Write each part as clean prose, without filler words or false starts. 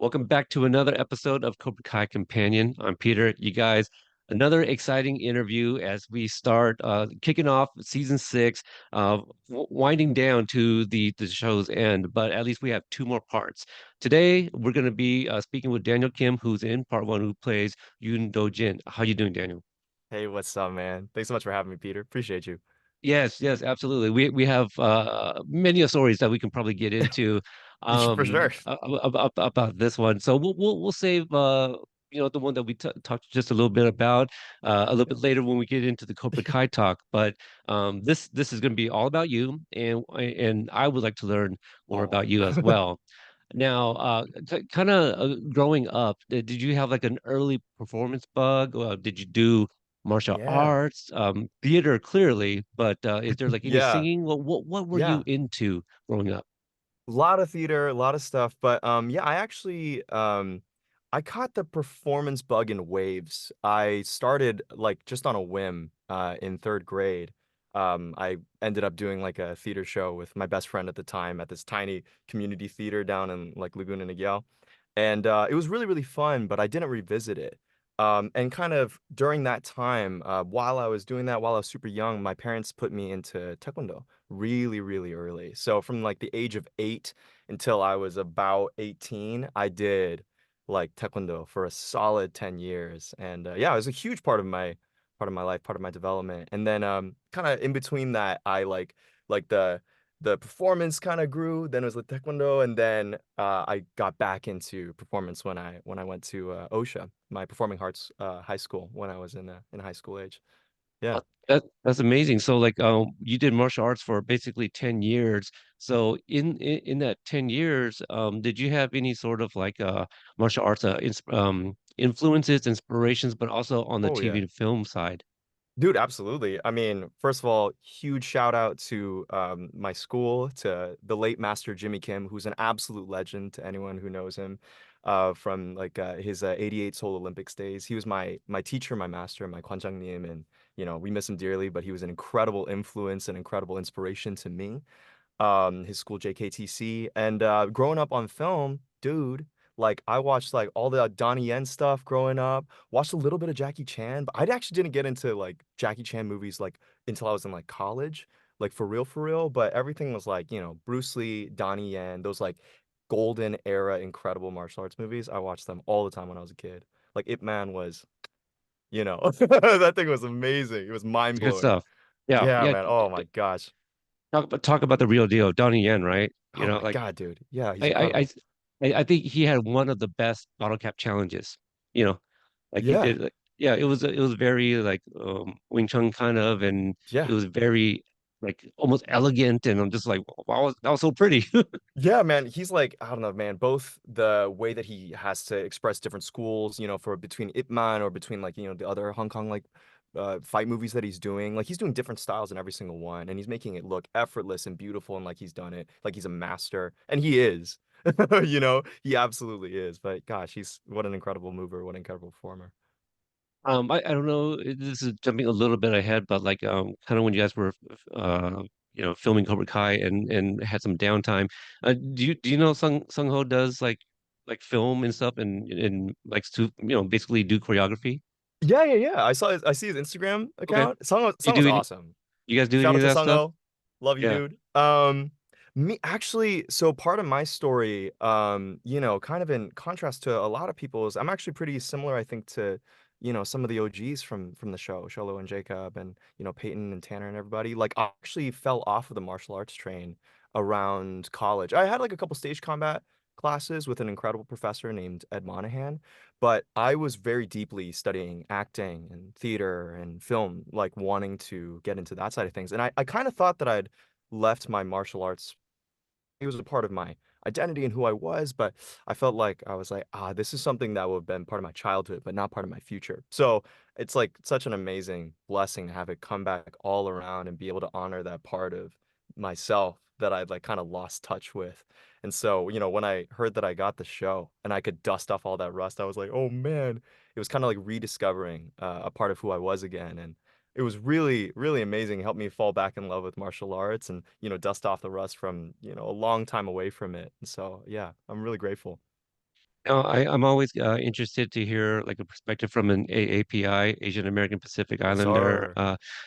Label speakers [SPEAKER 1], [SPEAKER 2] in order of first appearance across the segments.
[SPEAKER 1] Welcome back to another episode of Cobra Kai Companion. I'm Peter. You guys, another exciting interview as we start kicking off season six, winding down to the show's end. But at least we have two more parts. Today, we're going to be speaking with Daniel Kim, who's in part one, who plays Yoon Do-Jin. How you doing, Daniel?
[SPEAKER 2] Hey, what's up, man? Thanks so much for having me, Peter. Appreciate you.
[SPEAKER 1] Yes, yes, absolutely. We have many stories that we can probably get into
[SPEAKER 2] For sure.
[SPEAKER 1] about this one. So we'll save the one that we t talked just a little bit about a little bit later when we get into the Cobra Kai talk. But this is going to be all about you, and I would like to learn more
[SPEAKER 2] Oh.
[SPEAKER 1] about you as well. Now, kind of growing up, did you have like an early performance bug? Or did you do martial
[SPEAKER 2] Yeah.
[SPEAKER 1] arts, theater clearly, but is there like any
[SPEAKER 2] Yeah.
[SPEAKER 1] singing? What were you
[SPEAKER 2] Yeah.
[SPEAKER 1] into growing up?
[SPEAKER 2] A lot of theater, a lot of stuff, but yeah, I caught the performance bug in waves. I started like just on a whim in third grade. I ended up doing like a theater show with my best friend at the time at this tiny community theater down in like Laguna Niguel. And it was really, really fun, but I didn't revisit it. And kind of during that time, while I was doing that, while I was super young, my parents put me into Taekwondo really, really early. So from like the age of 8 until I was about 18, I did like Taekwondo for a solid 10 years. And yeah, it was a huge part of my life, part of my development. And then kind of in between that, I like the performance kind of grew. Then it was the taekwondo, and then I got back into performance when I went to OSHA, my performing arts high school when I was in high school age. Yeah.
[SPEAKER 1] Uh, that's amazing. So like you did martial arts for basically 10 years. So in that 10 years, did you have any sort of like martial arts influences, inspirations, but also on the
[SPEAKER 2] Oh
[SPEAKER 1] TV
[SPEAKER 2] yeah.
[SPEAKER 1] and film side?
[SPEAKER 2] Dude, absolutely. I mean, first of all, huge shout out to my school, to the late Master Jimmy Kim, who's an absolute legend to anyone who knows him from like his 88 Seoul Olympics days. He was my teacher, my master, my kwanjangnim, and we miss him dearly, but he was an incredible influence and incredible inspiration to me. His school JKTC, and growing up on film, dude, like I watched like all the Donnie Yen stuff growing up, watched a little bit of Jackie Chan, but I actually didn't get into like Jackie Chan movies like until I was in like college, like for real, but everything was like, Bruce Lee, Donnie Yen, those like golden era incredible martial arts movies. I watched them all the time when I was a kid. Like Ip Man was, that thing was amazing. It was
[SPEAKER 1] It's good
[SPEAKER 2] mind-blowing.
[SPEAKER 1] stuff. Yeah,
[SPEAKER 2] Yeah,
[SPEAKER 1] yeah.
[SPEAKER 2] man. Oh my gosh.
[SPEAKER 1] Talk about the real deal, Donnie Yen, right?
[SPEAKER 2] Oh my
[SPEAKER 1] Like
[SPEAKER 2] God, dude. Yeah, he's
[SPEAKER 1] I I I
[SPEAKER 2] incredible.
[SPEAKER 1] I think he had one of the best bottle cap challenges. You know, like he
[SPEAKER 2] Yeah.
[SPEAKER 1] did. Yeah, it was very like Wing Chun kind of, and it
[SPEAKER 2] Yeah.
[SPEAKER 1] was very like almost elegant, and I'm just like, wow, that was so pretty.
[SPEAKER 2] Yeah, man. He's like, I don't know, man. Both the way that he has to express different schools, for between Ip Man or between like, the other Hong Kong like fight movies that he's doing. Like he's doing different styles in every single one, and he's making it look effortless and beautiful and like he's done it, like he's a master. And he is. He absolutely is. But gosh, he's what an incredible mover, what an incredible performer.
[SPEAKER 1] I don't know. This is jumping a little bit ahead, but like kind of when you guys were filming Cobra Kai and had some downtime. Do you know Sung Ho does like film and stuff and likes to basically do choreography?
[SPEAKER 2] Yeah, yeah, yeah. I see his Instagram
[SPEAKER 1] Okay.
[SPEAKER 2] account. Sung
[SPEAKER 1] You
[SPEAKER 2] was
[SPEAKER 1] do any
[SPEAKER 2] awesome.
[SPEAKER 1] you guys do
[SPEAKER 2] Shout
[SPEAKER 1] any
[SPEAKER 2] out
[SPEAKER 1] of
[SPEAKER 2] to
[SPEAKER 1] that stuff?
[SPEAKER 2] Sung Love you,
[SPEAKER 1] Yeah.
[SPEAKER 2] dude. Me actually, so part of my story, kind of in contrast to a lot of people's, I'm actually pretty similar, I think, to, some of the OGs from the show, Sholo and Jacob and, Peyton and Tanner and everybody. Like, I actually fell off of the martial arts train around college. I had like a couple stage combat classes with an incredible professor named Ed Monahan, but I was very deeply studying acting and theater and film, like wanting to get into that side of things. And I kind of thought that I'd left my martial arts. It was a part of my identity and who I was, but I felt like I was like, this is something that would have been part of my childhood, but not part of my future. So it's like such an amazing blessing to have it come back all around and be able to honor that part of myself that I'd like kind of lost touch with. And so, when I heard that I got the show and I could dust off all that rust, I was like, oh man, it was kind of like rediscovering a part of who I was again. And it was really, really amazing. It helped me fall back in love with martial arts and, dust off the rust from, a long time away from it. And so, yeah, I'm really grateful.
[SPEAKER 1] I'm always interested to hear like a perspective from an AAPI, Asian American Pacific
[SPEAKER 2] Yes,
[SPEAKER 1] Islander.
[SPEAKER 2] sir.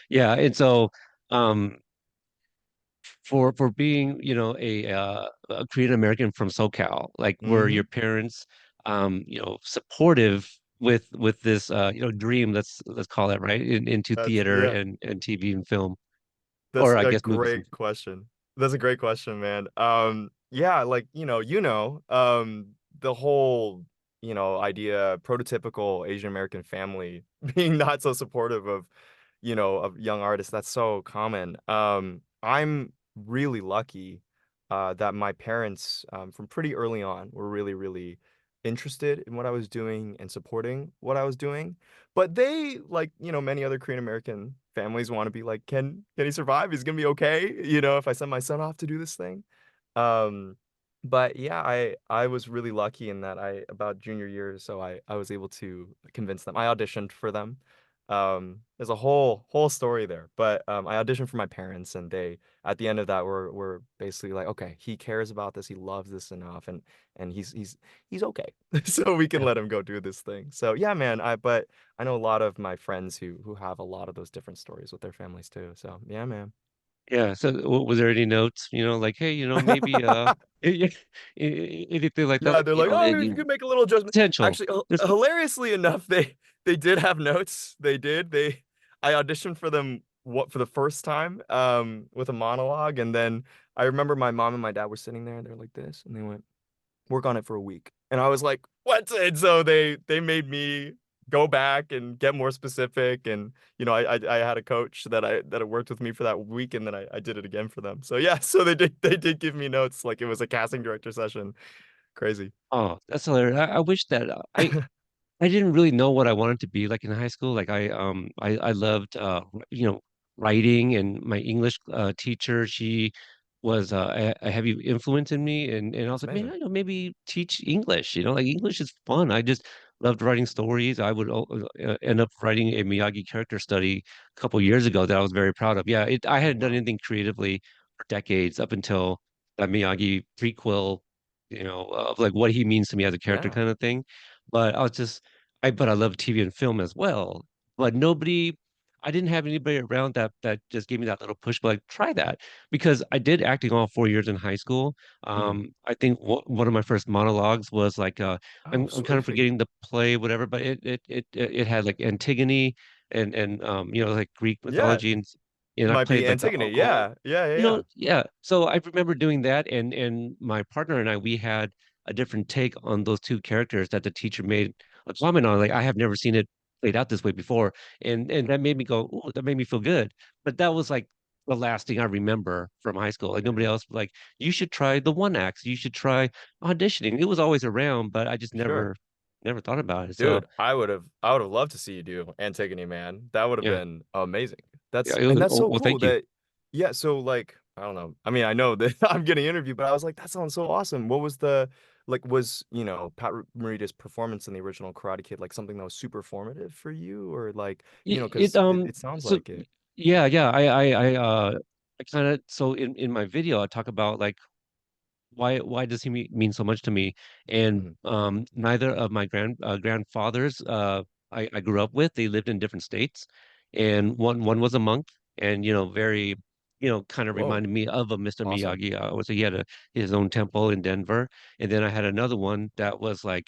[SPEAKER 1] Yeah, and so um, for being, a Korean American from SoCal, like were
[SPEAKER 2] Mm-hmm.
[SPEAKER 1] your parents, supportive with this, dream, let's call it right, into
[SPEAKER 2] That's
[SPEAKER 1] theater
[SPEAKER 2] yeah.
[SPEAKER 1] and TV and film,
[SPEAKER 2] That's
[SPEAKER 1] or I
[SPEAKER 2] a
[SPEAKER 1] guess movies and
[SPEAKER 2] great question. That's a great question, man. Yeah, like, the whole, idea, prototypical Asian American family being not so supportive of young artists. That's so common. I'm really lucky that my parents, from pretty early on, were really, really interested in what I was doing and supporting what I was doing. But they, like, many other Korean American families want to be like, can he survive? He's gonna be okay, if I send my son off to do this thing. Um, but yeah, I was really lucky in that I about junior year, so I was able to convince them. I auditioned for them. There's a whole story there, but I auditioned for my parents, and they at the end of that were basically like, okay, he cares about this, he loves this enough, and he's okay, so we can let him go do this thing. So yeah, man, but I know a lot of my friends who have a lot of those different stories with their families too. So yeah, man.
[SPEAKER 1] yeah. So was there any notes, like, hey, maybe yeah, anything like that,
[SPEAKER 2] Yeah, they're like, oh, you
[SPEAKER 1] any
[SPEAKER 2] could make a little adjustment.
[SPEAKER 1] potential.
[SPEAKER 2] Actually,
[SPEAKER 1] There's
[SPEAKER 2] hilariously enough, they did have notes. They did. I auditioned for them what for the first time, with a monologue, and then I remember my mom and my dad were sitting there, and they're like this, and they went, work on it for a week. And I was like, what? And so they made me go back and get more specific. And I had a coach that worked with me for that week, and then I did it again for them. So yeah, so they did give me notes like it was a casting director session. Crazy.
[SPEAKER 1] Oh, that's hilarious. I wish that I didn't really know what I wanted to be like in high school. Like I loved writing, and my English teacher, she was a heavy influence in me, and I was
[SPEAKER 2] That's
[SPEAKER 1] like, man,
[SPEAKER 2] amazing.
[SPEAKER 1] maybe teach English, like English is fun. I just loved writing stories. I would end up writing a Miyagi character study a couple years ago that I was very proud of. Yeah, I
[SPEAKER 2] Oh
[SPEAKER 1] hadn't done
[SPEAKER 2] wow.
[SPEAKER 1] anything creatively for decades up until that Miyagi prequel, of like what he means to me as a character
[SPEAKER 2] Yeah.
[SPEAKER 1] kind of thing. But but I love TV and film as well. But I didn't have anybody around that just gave me that little push, but like try that, because I did acting all 4 years in high school.
[SPEAKER 2] Mhm.
[SPEAKER 1] I think one of my first monologues was like,
[SPEAKER 2] Oh,
[SPEAKER 1] I'm kind of
[SPEAKER 2] sweet.
[SPEAKER 1] forgetting the play, whatever, but it had like Antigone and like Greek
[SPEAKER 2] Yeah.
[SPEAKER 1] mythology, and I
[SPEAKER 2] Might be
[SPEAKER 1] played like the
[SPEAKER 2] Antigone.
[SPEAKER 1] uncle.
[SPEAKER 2] Yeah. Yeah. Yeah. Yeah.
[SPEAKER 1] Yeah. So I remember doing that, and my partner and I, we had a different take on those two characters that the teacher made a comment on. Like, I have never seen it played out this way before, and that made me go, "Ooh," that made me feel good. But that was like the last thing I remember from high school. Like nobody
[SPEAKER 2] Yeah.
[SPEAKER 1] else was like, you should try the one acts, you should try auditioning. It was always around, but I just
[SPEAKER 2] For sure.
[SPEAKER 1] never thought about it. So
[SPEAKER 2] Dude, I would have loved to see you do Antigone, man. That would have
[SPEAKER 1] yeah,
[SPEAKER 2] been amazing.
[SPEAKER 1] yeah.
[SPEAKER 2] And that's so
[SPEAKER 1] Well,
[SPEAKER 2] cool
[SPEAKER 1] thank you.
[SPEAKER 2] that yeah, so like I don't know. I mean, I know that I'm getting interviewed, but I was like, that sounds so awesome. What was was, Pat Morita's performance in the original Karate Kid like something that was super formative for you or like,
[SPEAKER 1] It
[SPEAKER 2] because it sounds
[SPEAKER 1] so
[SPEAKER 2] like it.
[SPEAKER 1] yeah, I kind of, so in my video I talk about like why does he mean so much to me? And
[SPEAKER 2] Mhm.
[SPEAKER 1] neither of my grandfathers I grew up with, they lived in different states, and one was a monk, and very kind of
[SPEAKER 2] Whoa,
[SPEAKER 1] reminded me of a Mr.
[SPEAKER 2] awesome.
[SPEAKER 1] Miyagi. Was he had his own temple in Denver, and then I had another one that was like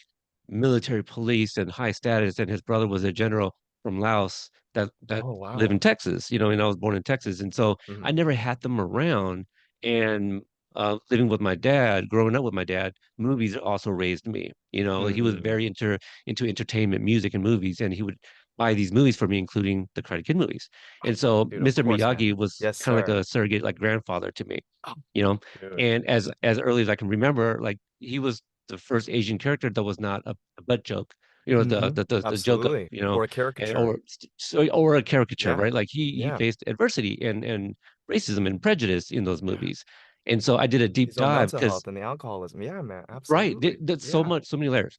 [SPEAKER 1] military police and high status, and his brother was a general from Laos that
[SPEAKER 2] Oh,
[SPEAKER 1] lived in
[SPEAKER 2] wow.
[SPEAKER 1] Texas, and I was born in Texas, and so I
[SPEAKER 2] Mhm.
[SPEAKER 1] never had them around. And living with my dad, growing up with my dad, movies also raised me. He was
[SPEAKER 2] Mhm.
[SPEAKER 1] very into entertainment, music, and movies, and he would buy these movies for me, including the Karate Kid movies. And so
[SPEAKER 2] Dude, of
[SPEAKER 1] Mr.
[SPEAKER 2] course,
[SPEAKER 1] Miyagi
[SPEAKER 2] man.
[SPEAKER 1] was
[SPEAKER 2] Yes,
[SPEAKER 1] kind of like
[SPEAKER 2] sir.
[SPEAKER 1] a surrogate, like grandfather to me. You know,
[SPEAKER 2] Dude.
[SPEAKER 1] and as early as I can remember, like he was the first Asian character that was not a butt joke.
[SPEAKER 2] Mhm.
[SPEAKER 1] The joke of
[SPEAKER 2] Absolutely. Or a caricature.
[SPEAKER 1] or a caricature,
[SPEAKER 2] Yeah.
[SPEAKER 1] right? Like he
[SPEAKER 2] Yeah.
[SPEAKER 1] faced adversity and racism and prejudice in those
[SPEAKER 2] Yeah.
[SPEAKER 1] movies. And so I did a deep
[SPEAKER 2] His own
[SPEAKER 1] dive
[SPEAKER 2] mental
[SPEAKER 1] because,
[SPEAKER 2] health and the alcoholism. Yeah, man.
[SPEAKER 1] right,
[SPEAKER 2] Absolutely.
[SPEAKER 1] that's
[SPEAKER 2] Yeah.
[SPEAKER 1] so many layers.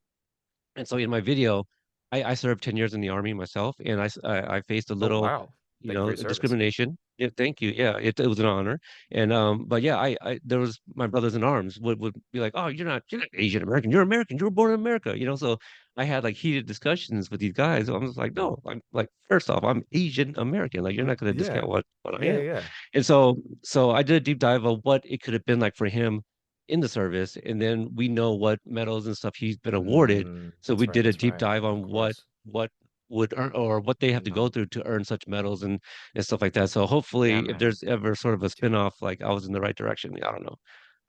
[SPEAKER 1] And so in my video, I served 10 years in the army myself, and I faced a
[SPEAKER 2] Oh,
[SPEAKER 1] little
[SPEAKER 2] wow. Thank you for your service.
[SPEAKER 1] discrimination. Yeah, thank you. Yeah, it was an honor. And but yeah, I there was my brothers in arms would be like, oh, you're not Asian American, you're American, you were born in America, so I had like heated discussions with these guys. I'm just like, no, I'm like, first off, I'm Asian American. Like, you're not going to
[SPEAKER 2] Yeah.
[SPEAKER 1] discount what I
[SPEAKER 2] Yeah,
[SPEAKER 1] am.
[SPEAKER 2] yeah.
[SPEAKER 1] And so I did a deep dive of what it could have been like for him in the service, and then we know what medals and stuff he's been awarded. So we
[SPEAKER 2] That's right.
[SPEAKER 1] did a
[SPEAKER 2] That's
[SPEAKER 1] deep
[SPEAKER 2] right.
[SPEAKER 1] dive
[SPEAKER 2] Of
[SPEAKER 1] on
[SPEAKER 2] course.
[SPEAKER 1] what would earn or what they have to
[SPEAKER 2] Yeah.
[SPEAKER 1] go through to earn such medals and stuff like that. So
[SPEAKER 2] Yeah,
[SPEAKER 1] hopefully, if
[SPEAKER 2] man.
[SPEAKER 1] there's ever sort of a
[SPEAKER 2] Dude.
[SPEAKER 1] spin-off, like I was in the right direction. I don't know.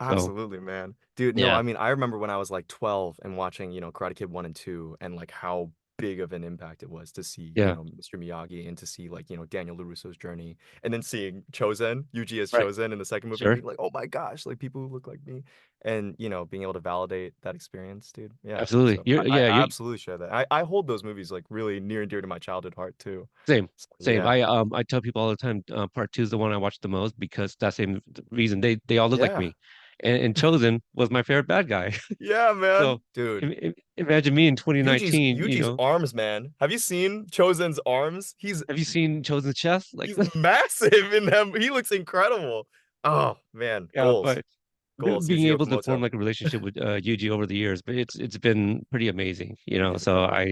[SPEAKER 1] So
[SPEAKER 2] Absolutely, man. Dude, no,
[SPEAKER 1] yeah,
[SPEAKER 2] I mean, I remember when I was like 12 and watching, Karate Kid 1 and 2 and like how big of an impact it was to see,
[SPEAKER 1] yeah,
[SPEAKER 2] Mr. Miyagi and to see like, Daniel LaRusso's journey and then seeing Chozen, Yuji as
[SPEAKER 1] right,
[SPEAKER 2] Chozen in the second movie and
[SPEAKER 1] sure,
[SPEAKER 2] being like, "Oh my gosh, like people who look like me." And, being able to validate that experience, dude. Yeah.
[SPEAKER 1] absolutely.
[SPEAKER 2] So
[SPEAKER 1] You're
[SPEAKER 2] I
[SPEAKER 1] yeah, you're
[SPEAKER 2] absolutely share that. I hold those movies like really near and dear to my childhood heart too.
[SPEAKER 1] same.
[SPEAKER 2] So,
[SPEAKER 1] Same.
[SPEAKER 2] yeah.
[SPEAKER 1] I tell people all the time, part two is the one I watch the most because that same reason they all look like
[SPEAKER 2] Yeah.
[SPEAKER 1] me, and Chosen was my favorite bad guy.
[SPEAKER 2] Yeah,
[SPEAKER 1] So
[SPEAKER 2] man. Dude.
[SPEAKER 1] imagine me in
[SPEAKER 2] Yuji's
[SPEAKER 1] 2019,
[SPEAKER 2] Yuji's arms, man. Have you seen Chozen's arms?
[SPEAKER 1] have you seen Chosen's chest? Like,
[SPEAKER 2] He's massive in them. He looks incredible. Oh man,
[SPEAKER 1] yeah,
[SPEAKER 2] goals,
[SPEAKER 1] but
[SPEAKER 2] goals.
[SPEAKER 1] being
[SPEAKER 2] Yuji
[SPEAKER 1] able to form
[SPEAKER 2] Okamoto.
[SPEAKER 1] like a relationship with Yuji over the years, but it's been pretty amazing,
[SPEAKER 2] Yuji's
[SPEAKER 1] So
[SPEAKER 2] incredible.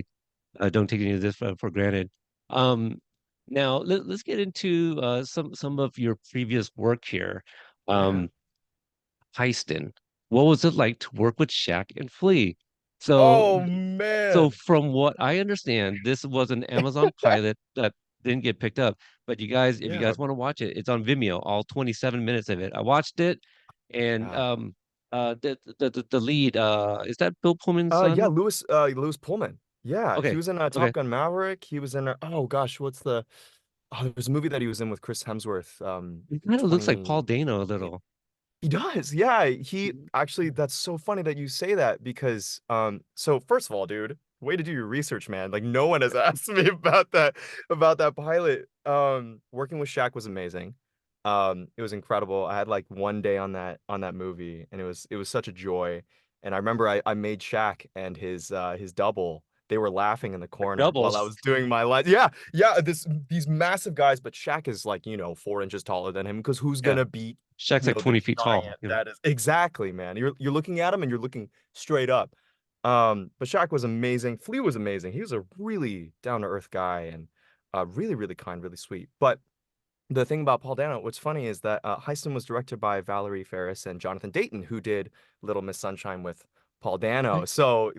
[SPEAKER 1] I don't take any of this for granted. Um, Now let's get into some of your previous work here.
[SPEAKER 2] Yeah.
[SPEAKER 1] Um, Heiston, what was it like to work with Shaq and Flea? So
[SPEAKER 2] Oh
[SPEAKER 1] so
[SPEAKER 2] man.
[SPEAKER 1] from what I understand, this was an Amazon pilot that didn't get picked up. But if you
[SPEAKER 2] Yeah.
[SPEAKER 1] guys want to watch it, it's on Vimeo, all 27 minutes of it. I watched it, and
[SPEAKER 2] Yeah.
[SPEAKER 1] the lead is that Bill Pullman's
[SPEAKER 2] Yeah,
[SPEAKER 1] son?
[SPEAKER 2] Lewis Pullman. Yeah, he
[SPEAKER 1] Okay,
[SPEAKER 2] was in Top
[SPEAKER 1] okay.
[SPEAKER 2] Gun Maverick. He was in oh gosh, what's the there was a movie that he was in with Chris Hemsworth,
[SPEAKER 1] He kind of looks like
[SPEAKER 2] 20.
[SPEAKER 1] Paul Dano a little.
[SPEAKER 2] He does. Yeah, he actually that's so funny that you say that because so first of all, dude, way to do your research, man. Like no one has asked me about that pilot. Working with Shaq was amazing. It was incredible. I had like one day on that movie and it was such a joy. And I remember I made Shaq and his double. They were laughing in the
[SPEAKER 1] Like
[SPEAKER 2] corner while I
[SPEAKER 1] doubles.
[SPEAKER 2] was doing my line. Yeah, yeah, these massive guys, but Shaq is like, 4 inches taller than him because who's
[SPEAKER 1] Yeah,
[SPEAKER 2] gonna beat
[SPEAKER 1] Shaq's like
[SPEAKER 2] the
[SPEAKER 1] 20 feet tall.
[SPEAKER 2] giant that is exactly, man. You're looking at him and you're looking straight up. But Shaq was amazing. Flea was amazing. He was a really down to earth guy and really, really kind, really sweet. But the thing about Paul Dano, what's funny is that Heiston was directed by Valerie Ferris and Jonathan Dayton, who did Little Miss Sunshine with Paul
[SPEAKER 1] Okay.
[SPEAKER 2] Dano. So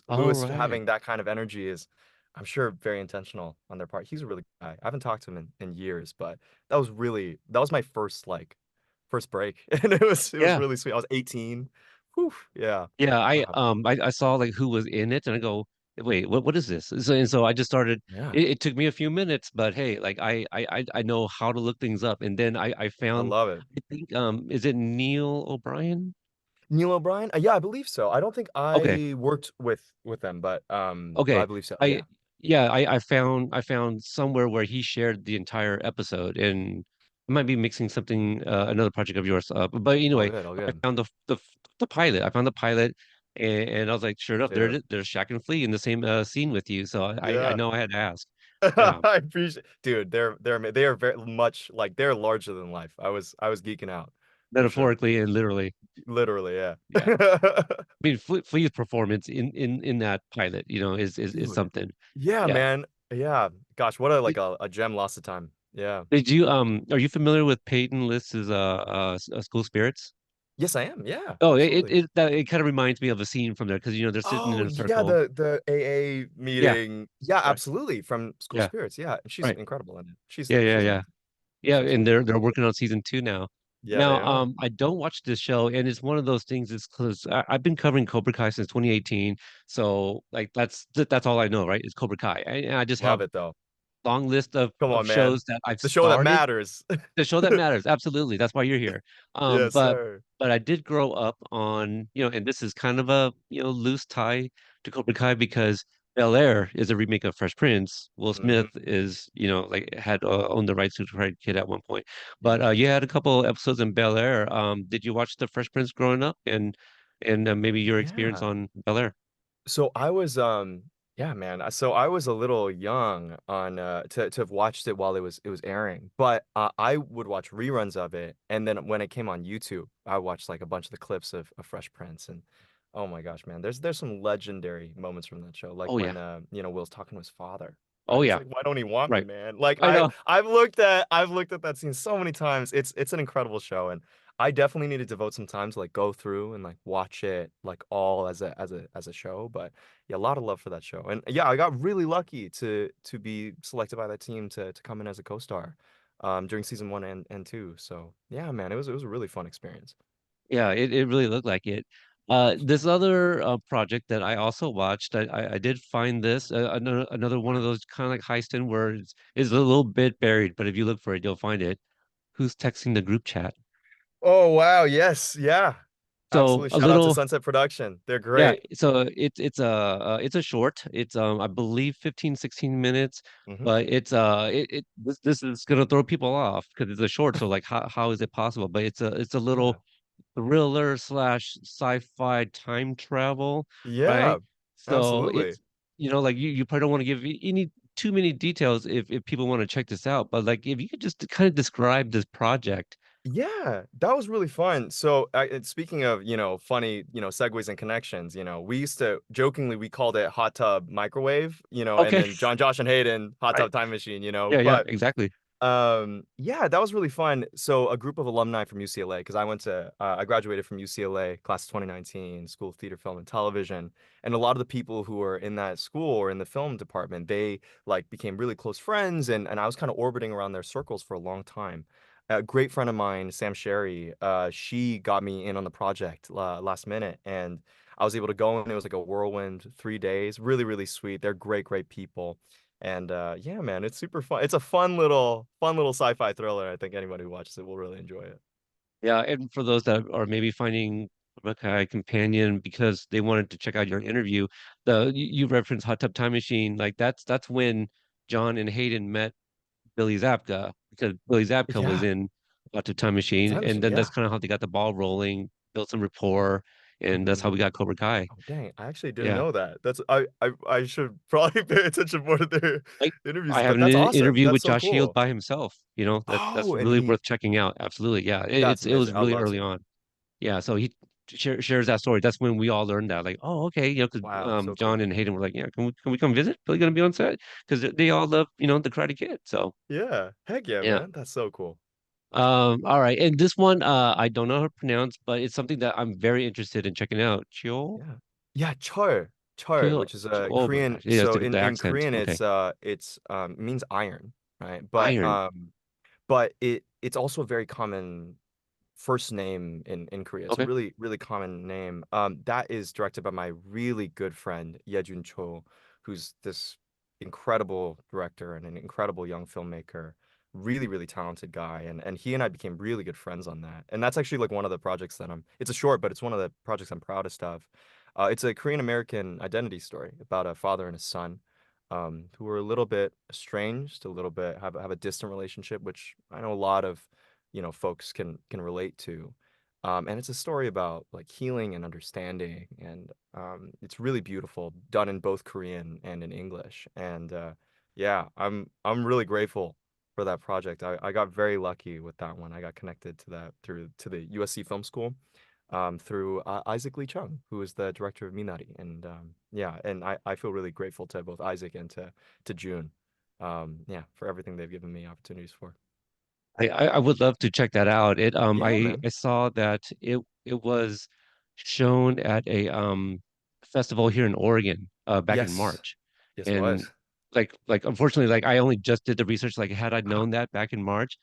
[SPEAKER 1] All
[SPEAKER 2] Lewis
[SPEAKER 1] right.
[SPEAKER 2] having that kind of energy is, I'm sure, very intentional on their part. He's a really good guy. I haven't talked to him in years, but that was my first break, and it was
[SPEAKER 1] Yeah.
[SPEAKER 2] really sweet. I was 18. Whew, yeah.
[SPEAKER 1] Yeah,
[SPEAKER 2] Uh,
[SPEAKER 1] I saw like who was in it and I go, wait, what is this? So I just started
[SPEAKER 2] yeah.
[SPEAKER 1] it took me a few minutes, but hey, like I know how to look things up. And then I
[SPEAKER 2] I
[SPEAKER 1] found
[SPEAKER 2] love it.
[SPEAKER 1] I think is it Neil O'Brien?
[SPEAKER 2] Neil O'Brien? Yeah, I believe so. I don't think
[SPEAKER 1] Okay.
[SPEAKER 2] I worked with them, but I
[SPEAKER 1] Okay.
[SPEAKER 2] believe so.
[SPEAKER 1] I
[SPEAKER 2] Yeah.
[SPEAKER 1] Yeah, I found somewhere where he shared the entire episode, and I might be mixing something another project of yours up. But
[SPEAKER 2] All
[SPEAKER 1] anyway,
[SPEAKER 2] good, all
[SPEAKER 1] I
[SPEAKER 2] good.
[SPEAKER 1] found the pilot. I found the pilot, and I was like, sure enough,
[SPEAKER 2] Dude.
[SPEAKER 1] there's Shaq and Flea in the same scene with you. So I
[SPEAKER 2] Yeah.
[SPEAKER 1] know I had to ask. Yeah,
[SPEAKER 2] I appreciate dude, they are very much like they're larger than life. I was geeking out for sure.
[SPEAKER 1] metaphorically and literally.
[SPEAKER 2] Literally, yeah.
[SPEAKER 1] Yeah. I mean, Flea's performance in that pilot, is
[SPEAKER 2] Dude.
[SPEAKER 1] something.
[SPEAKER 2] Yeah,
[SPEAKER 1] Yeah.
[SPEAKER 2] man. Yeah. Gosh, what a like a gem lost of time. Yeah.
[SPEAKER 1] Did you are you familiar with Peyton List's School Spirits?
[SPEAKER 2] Yes, I am. Yeah,
[SPEAKER 1] Oh,
[SPEAKER 2] absolutely.
[SPEAKER 1] it kind of reminds me of a scene from there because they're sitting in
[SPEAKER 2] Oh,
[SPEAKER 1] a
[SPEAKER 2] yeah,
[SPEAKER 1] circle.
[SPEAKER 2] the AA
[SPEAKER 1] Yeah,
[SPEAKER 2] meeting. Yeah,
[SPEAKER 1] right.
[SPEAKER 2] absolutely. From School
[SPEAKER 1] Yeah,
[SPEAKER 2] Spirits. Yeah, and she's
[SPEAKER 1] right.
[SPEAKER 2] incredible in it. She's
[SPEAKER 1] Yeah, yeah,
[SPEAKER 2] she's
[SPEAKER 1] yeah.
[SPEAKER 2] amazing.
[SPEAKER 1] Yeah,
[SPEAKER 2] She's
[SPEAKER 1] and
[SPEAKER 2] amazing.
[SPEAKER 1] they're working on season two now.
[SPEAKER 2] Yeah, they
[SPEAKER 1] Now,
[SPEAKER 2] are.
[SPEAKER 1] I don't watch this show, and it's one of those things. It's because I've been covering Cobra Kai since 2018, so like that's all I know, right? Is Cobra Kai, and I just
[SPEAKER 2] Love
[SPEAKER 1] have
[SPEAKER 2] it though.
[SPEAKER 1] long list
[SPEAKER 2] Come
[SPEAKER 1] of
[SPEAKER 2] on, man.
[SPEAKER 1] shows that I've
[SPEAKER 2] The show that
[SPEAKER 1] started.
[SPEAKER 2] matters.
[SPEAKER 1] The show that matters, absolutely. That's why you're here. Um,
[SPEAKER 2] Yes,
[SPEAKER 1] but
[SPEAKER 2] sir.
[SPEAKER 1] but I did grow up on, and this is kind of a, loose tie to Cobra Kai because Bel-Air is a remake of Fresh Prince. Will Smith
[SPEAKER 2] Hmm.
[SPEAKER 1] is, like had owned the rights to Karate Kid at one point.
[SPEAKER 2] Yeah.
[SPEAKER 1] But you had a couple episodes in Bel-Air. Did you watch the Fresh Prince growing up and maybe your experience
[SPEAKER 2] Yeah.
[SPEAKER 1] on Bel-Air?
[SPEAKER 2] So I was Yeah, man. So I was a little young on to have watched it while it was airing, but I would watch reruns of it, and then when it came on YouTube, I watched like a bunch of the clips of Fresh Prince, and oh my gosh, man, there's some legendary moments from that show, like
[SPEAKER 1] Oh yeah.
[SPEAKER 2] when Will's talking to his father,
[SPEAKER 1] Oh
[SPEAKER 2] right? He's
[SPEAKER 1] yeah.
[SPEAKER 2] like, "Why don't he want me,
[SPEAKER 1] Right.
[SPEAKER 2] man?" Like
[SPEAKER 1] I know.
[SPEAKER 2] I've looked at that scene so many times. It's an incredible show, and I definitely need to devote some time to like go through and like watch it like all as a show, but yeah, a lot of love for that show. And yeah, I got really lucky to be selected by that team to come in as a co-star during season one and two. So yeah, man, it was a really fun experience.
[SPEAKER 1] Yeah, it really looked like it. This other project that I also watched, I did find this another one of those kind of like heisting where it's a little bit buried, but if you look for it, you'll find it. Who's texting the group chat?
[SPEAKER 2] Oh wow, yes, yeah.
[SPEAKER 1] So
[SPEAKER 2] Absolutely.
[SPEAKER 1] a
[SPEAKER 2] Shout out to
[SPEAKER 1] little,
[SPEAKER 2] Sunset Production. They're
[SPEAKER 1] yeah.
[SPEAKER 2] great.
[SPEAKER 1] So it's a short. It's I believe 15, 16 minutes,
[SPEAKER 2] Hmm.
[SPEAKER 1] but this is gonna throw people off because it's a short. So like how is it possible? But it's a
[SPEAKER 2] Yeah.
[SPEAKER 1] little thriller slash sci-fi time travel,
[SPEAKER 2] Yeah,
[SPEAKER 1] right? So
[SPEAKER 2] absolutely.
[SPEAKER 1] it's like you probably don't want to give any too many details if people want to check this out. But like if you could just kind of describe this project.
[SPEAKER 2] Yeah, that was really fun. So, and speaking of, funny, segues and connections, we used to jokingly we called it hot tub microwave, and
[SPEAKER 1] Okay.
[SPEAKER 2] then John, Josh, and Hayden hot
[SPEAKER 1] Right.
[SPEAKER 2] tub time machine,
[SPEAKER 1] Yeah, yeah,
[SPEAKER 2] but
[SPEAKER 1] exactly.
[SPEAKER 2] yeah, that was really fun. So a group of alumni from UCLA, because I graduated from UCLA, class of 2019, School of Theater, Film, and Television, and a lot of the people who were in that school or in the film department, they like became really close friends, and I was kind of orbiting around their circles for a long time. A great friend of mine, Sam Sherry, she got me in on the project last minute, and I was able to go, and it was like a whirlwind 3 days. Really, really sweet. They're great, great people. And yeah, man, it's super fun. It's a fun little sci-fi thriller. I think anyone who watches it will really enjoy it.
[SPEAKER 1] Yeah, and for those that are maybe finding Cobra Kai companion because they wanted to check out your interview, you referenced Hot Tub Time Machine, like that's when John and Hayden met Billy Zabka because Billy Zabka was
[SPEAKER 2] Yeah,
[SPEAKER 1] in Hot Tub Time
[SPEAKER 2] the
[SPEAKER 1] Machine,
[SPEAKER 2] time
[SPEAKER 1] and
[SPEAKER 2] machine.
[SPEAKER 1] then
[SPEAKER 2] Yeah.
[SPEAKER 1] that's kind of how they got the ball rolling, built some rapport, and that's how we
[SPEAKER 2] Hmm.
[SPEAKER 1] got Cobra Kai.
[SPEAKER 2] Oh, dang. I actually didn't
[SPEAKER 1] Yeah,
[SPEAKER 2] know that. I should probably pay attention more to their
[SPEAKER 1] like
[SPEAKER 2] interviews,
[SPEAKER 1] I have
[SPEAKER 2] but
[SPEAKER 1] an
[SPEAKER 2] that's awesome.
[SPEAKER 1] interview
[SPEAKER 2] That's
[SPEAKER 1] with
[SPEAKER 2] so
[SPEAKER 1] Josh Shield
[SPEAKER 2] cool.
[SPEAKER 1] by himself. That's
[SPEAKER 2] Oh, and
[SPEAKER 1] really
[SPEAKER 2] he
[SPEAKER 1] worth checking out. Absolutely, yeah.
[SPEAKER 2] that's
[SPEAKER 1] It was
[SPEAKER 2] amazing. I
[SPEAKER 1] really
[SPEAKER 2] love
[SPEAKER 1] early
[SPEAKER 2] seeing
[SPEAKER 1] on.
[SPEAKER 2] that.
[SPEAKER 1] Yeah, so he shares that story. That's when we all learned that, like, oh, okay, because
[SPEAKER 2] Wow, so
[SPEAKER 1] John
[SPEAKER 2] cool.
[SPEAKER 1] and Hayden were like, yeah, can we come visit? Billy gonna be on set because they all love the Karate Kid. So
[SPEAKER 2] Yeah. Heck yeah,
[SPEAKER 1] yeah.
[SPEAKER 2] man. That's so cool.
[SPEAKER 1] All right, and this one I don't know how to pronounce, but it's something that I'm very interested in checking out.
[SPEAKER 2] Yeah. Yeah, chur. Chur,
[SPEAKER 1] Chil,
[SPEAKER 2] which is
[SPEAKER 1] oh my
[SPEAKER 2] Korean.
[SPEAKER 1] gosh, yeah, it's
[SPEAKER 2] So
[SPEAKER 1] the
[SPEAKER 2] in
[SPEAKER 1] accent.
[SPEAKER 2] Korean
[SPEAKER 1] Okay,
[SPEAKER 2] it's means iron, right? But
[SPEAKER 1] Iron.
[SPEAKER 2] it's also a very common first name in Korea. It's a
[SPEAKER 1] Okay,
[SPEAKER 2] really, really common name. That is directed by my really good friend Yejun Cho, who's this incredible director and an incredible young filmmaker. Really, really talented guy. And he and I became really good friends on that. And that's actually like one of the projects that it's a short, but it's one of the projects I'm proudest of. It's a Korean American identity story about a father and a son. Who are a little bit estranged, a little bit have a distant relationship, which I know a lot of folks can relate to. And it's a story about like healing and understanding, and it's really beautiful, done in both Korean and in English. And yeah, I'm really grateful for that project. I got very lucky with that one. I got connected to that through to the USC Film School through Isaac Lee Chung, who is the director of Minari. And yeah, and I feel really grateful to both Isaac and to June. Yeah, for everything they've given me opportunities for.
[SPEAKER 1] I would love to check that out.
[SPEAKER 2] Yeah, man.
[SPEAKER 1] I saw that it was shown at a festival here in Oregon back in
[SPEAKER 2] Yes.
[SPEAKER 1] March,
[SPEAKER 2] Yes, it
[SPEAKER 1] and
[SPEAKER 2] was.
[SPEAKER 1] like unfortunately like I only just did the research. Like had I known that back in March,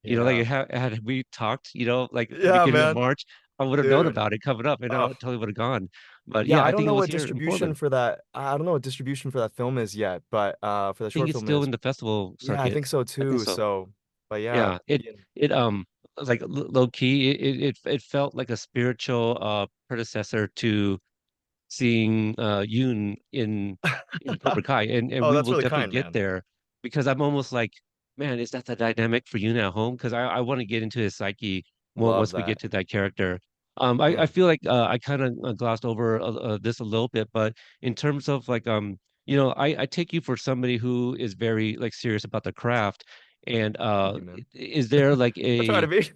[SPEAKER 1] like
[SPEAKER 2] Yeah.
[SPEAKER 1] had we talked, like at the
[SPEAKER 2] Yeah,
[SPEAKER 1] beginning of
[SPEAKER 2] man.
[SPEAKER 1] March, I would have known
[SPEAKER 2] Dude.
[SPEAKER 1] about it coming up, and I
[SPEAKER 2] Oh,
[SPEAKER 1] totally would have gone. But
[SPEAKER 2] yeah,
[SPEAKER 1] yeah,
[SPEAKER 2] I
[SPEAKER 1] I
[SPEAKER 2] don't
[SPEAKER 1] think it
[SPEAKER 2] know
[SPEAKER 1] was
[SPEAKER 2] what
[SPEAKER 1] here in
[SPEAKER 2] distribution
[SPEAKER 1] Portland.
[SPEAKER 2] for that. I don't know what distribution for that film is yet, but for the
[SPEAKER 1] I think
[SPEAKER 2] short
[SPEAKER 1] it's
[SPEAKER 2] film
[SPEAKER 1] still
[SPEAKER 2] is.
[SPEAKER 1] in the festival
[SPEAKER 2] Yeah, I
[SPEAKER 1] circuit.
[SPEAKER 2] think so
[SPEAKER 1] I think
[SPEAKER 2] too.
[SPEAKER 1] so.
[SPEAKER 2] So, but yeah,
[SPEAKER 1] Yeah, it like low key, it felt like a spiritual predecessor to seeing Yoon in Cobra Kai, and
[SPEAKER 2] oh,
[SPEAKER 1] we
[SPEAKER 2] that's
[SPEAKER 1] will
[SPEAKER 2] really
[SPEAKER 1] definitely
[SPEAKER 2] kind,
[SPEAKER 1] get
[SPEAKER 2] man.
[SPEAKER 1] there because I'm almost like, man, is that the dynamic for Yoon at home? Because I want to get into his psyche
[SPEAKER 2] Love
[SPEAKER 1] once we get
[SPEAKER 2] that,
[SPEAKER 1] to that character. I
[SPEAKER 2] man.
[SPEAKER 1] feel like I kind of glossed over this a little bit, but in terms of like I take you for somebody who is very like serious about the craft. And
[SPEAKER 2] Thank you, man.
[SPEAKER 1] is there like
[SPEAKER 2] I try to
[SPEAKER 1] a
[SPEAKER 2] be.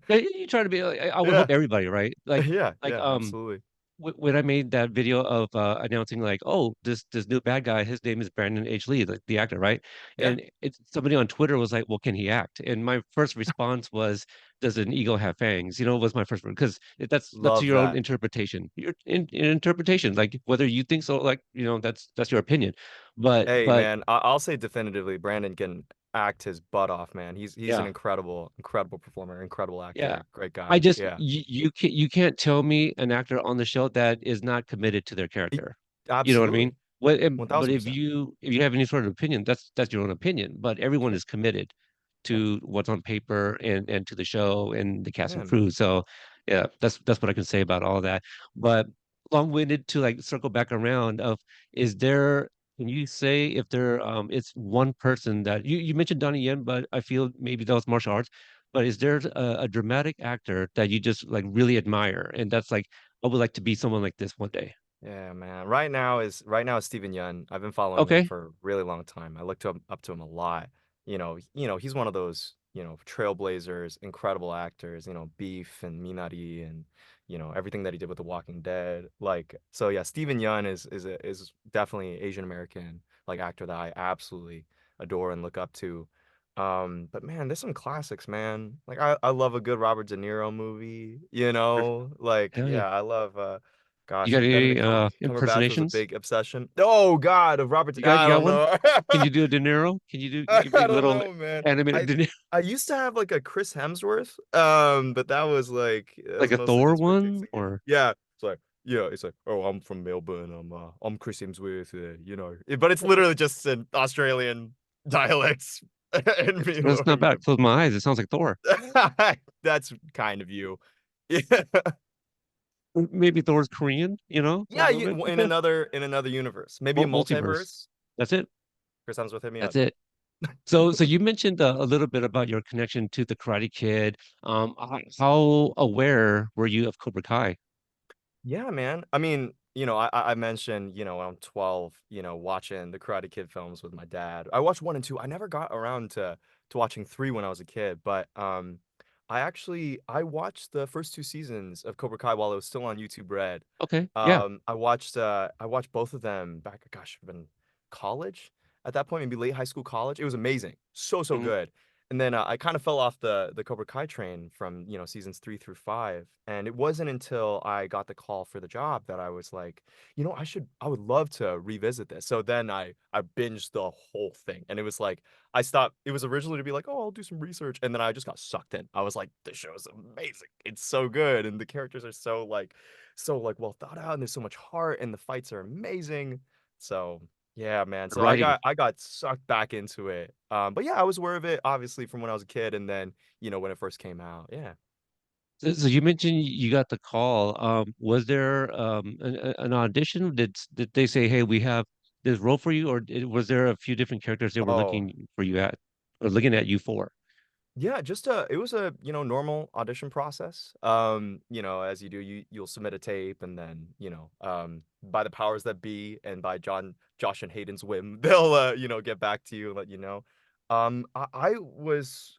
[SPEAKER 1] you try to be like, I would
[SPEAKER 2] Yeah.
[SPEAKER 1] hope everybody, right? Like
[SPEAKER 2] Yeah,
[SPEAKER 1] like
[SPEAKER 2] yeah,
[SPEAKER 1] um
[SPEAKER 2] absolutely.
[SPEAKER 1] when I made that video of announcing like, oh, this new bad guy, his name is Brandon H. Lee, the actor, right?
[SPEAKER 2] Yeah.
[SPEAKER 1] And it's somebody on Twitter was like, well, can he act? And my first response was, does an eagle have fangs? Was my first because that's
[SPEAKER 2] Love
[SPEAKER 1] your own
[SPEAKER 2] that.
[SPEAKER 1] interpretation. Your in interpretation, like whether you think so, like that's your opinion. But
[SPEAKER 2] Hey,
[SPEAKER 1] but
[SPEAKER 2] man, I'll say definitively, Brandon can act his butt off, man. He's an
[SPEAKER 1] yeah,
[SPEAKER 2] incredible, incredible performer, incredible
[SPEAKER 1] yeah.
[SPEAKER 2] actor, great
[SPEAKER 1] I
[SPEAKER 2] guy.
[SPEAKER 1] just
[SPEAKER 2] Yeah.
[SPEAKER 1] you can't tell me an actor on the show that is not committed to their
[SPEAKER 2] E-
[SPEAKER 1] character. You know what I mean?
[SPEAKER 2] Absolutely.
[SPEAKER 1] But if
[SPEAKER 2] 1000%.
[SPEAKER 1] you have any sort of opinion, that's your own opinion. But everyone
[SPEAKER 2] Sure.
[SPEAKER 1] is committed
[SPEAKER 2] Yeah.
[SPEAKER 1] to what's on paper and to the show and the cast
[SPEAKER 2] Yeah,
[SPEAKER 1] and
[SPEAKER 2] man.
[SPEAKER 1] crew. So yeah, that's what I can say about all that. But long-winded to like circle back around of is there can you say if there it's one person that you mentioned Donnie Yen, but I feel maybe that was martial arts. But is there a dramatic actor that you just like really admire and that's like I would like to be someone like this one day?
[SPEAKER 2] Yeah, man. Right now is Steven Yeun. I've been following him
[SPEAKER 1] Okay.
[SPEAKER 2] for a really long time. I look to him up to him a lot. He's one of those, trailblazers, incredible actors, Beef and Minari and everything that he did with The Walking Dead. Like, so yeah, Steven Yeun is definitely Asian American like actor that I absolutely adore and look up to. But man, there's some classics, man. Like I love a good Robert De Niro movie, Like,
[SPEAKER 1] Hell yeah.
[SPEAKER 2] yeah, I love
[SPEAKER 1] You
[SPEAKER 2] gosh,
[SPEAKER 1] got any
[SPEAKER 2] Benedict Cumberbatch was a
[SPEAKER 1] impersonations?
[SPEAKER 2] big obsession. Oh God, of Robert.
[SPEAKER 1] You
[SPEAKER 2] I
[SPEAKER 1] got
[SPEAKER 2] don't
[SPEAKER 1] one?
[SPEAKER 2] know.
[SPEAKER 1] Can you do a De Niro? Can you give me
[SPEAKER 2] I
[SPEAKER 1] a
[SPEAKER 2] don't
[SPEAKER 1] little
[SPEAKER 2] know, man.
[SPEAKER 1] animated
[SPEAKER 2] I
[SPEAKER 1] De Niro,
[SPEAKER 2] I used to have like a Chris Hemsworth, but that
[SPEAKER 1] like
[SPEAKER 2] was
[SPEAKER 1] a
[SPEAKER 2] mostly
[SPEAKER 1] Thor
[SPEAKER 2] just for
[SPEAKER 1] one
[SPEAKER 2] kicks.
[SPEAKER 1] or
[SPEAKER 2] Yeah, it's like, oh, I'm from Melbourne. I'm Chris Hemsworth. But it's literally just an Australian dialects and me
[SPEAKER 1] that's not
[SPEAKER 2] doing
[SPEAKER 1] bad. Close my eyes. It sounds like Thor.
[SPEAKER 2] it. That's kind of you. Yeah,
[SPEAKER 1] Maybe Thor's Korean, a
[SPEAKER 2] yeah.
[SPEAKER 1] little bit.
[SPEAKER 2] In another universe, maybe a
[SPEAKER 1] Multiverse.
[SPEAKER 2] multiverse.
[SPEAKER 1] That's it.
[SPEAKER 2] Chris Hemsworth hit me
[SPEAKER 1] That's
[SPEAKER 2] up.
[SPEAKER 1] it. So you mentioned a little bit about your connection to the Karate Kid. How aware were you of Cobra Kai?
[SPEAKER 2] Yeah, man. I mean, I mentioned, when I'm 12, watching the Karate Kid films with my dad. I watched one and two. I never got around to watching three when I was a kid, but I watched the first two seasons of Cobra Kai while it was still on YouTube Red.
[SPEAKER 1] Okay. Yeah.
[SPEAKER 2] I watched both of them back, gosh, in college at that point, maybe late high school, college. It was amazing, so
[SPEAKER 1] Mhm.
[SPEAKER 2] good. And then I kind of fell off the Cobra Kai train from seasons 3 through 5, and it wasn't until I got the call for the job that I was like, I would love to revisit this. So then I binged the whole thing, and it was like I stopped. It was originally to be like, oh, I'll do some research, and then I just got sucked in. I was like, this show is amazing. It's so good, and the characters are so well thought out, and there's so much heart, and the fights are amazing. So yeah, man.
[SPEAKER 1] The
[SPEAKER 2] So I
[SPEAKER 1] writing.
[SPEAKER 2] got I got sucked back into it. But yeah, I was aware of it obviously from when I was a kid, and then when it first came out. Yeah.
[SPEAKER 1] So you mentioned you got the call. Was there an audition? Did they say, "Hey, we have this role for you," or was there a few different characters they were
[SPEAKER 2] Oh,
[SPEAKER 1] looking for you at, or looking at you for?
[SPEAKER 2] yeah, it was a normal audition process. As you do, you'll submit a tape, and then by the powers that be, and by Josh and Hayden's whim, they'll get back to you and let you know. I was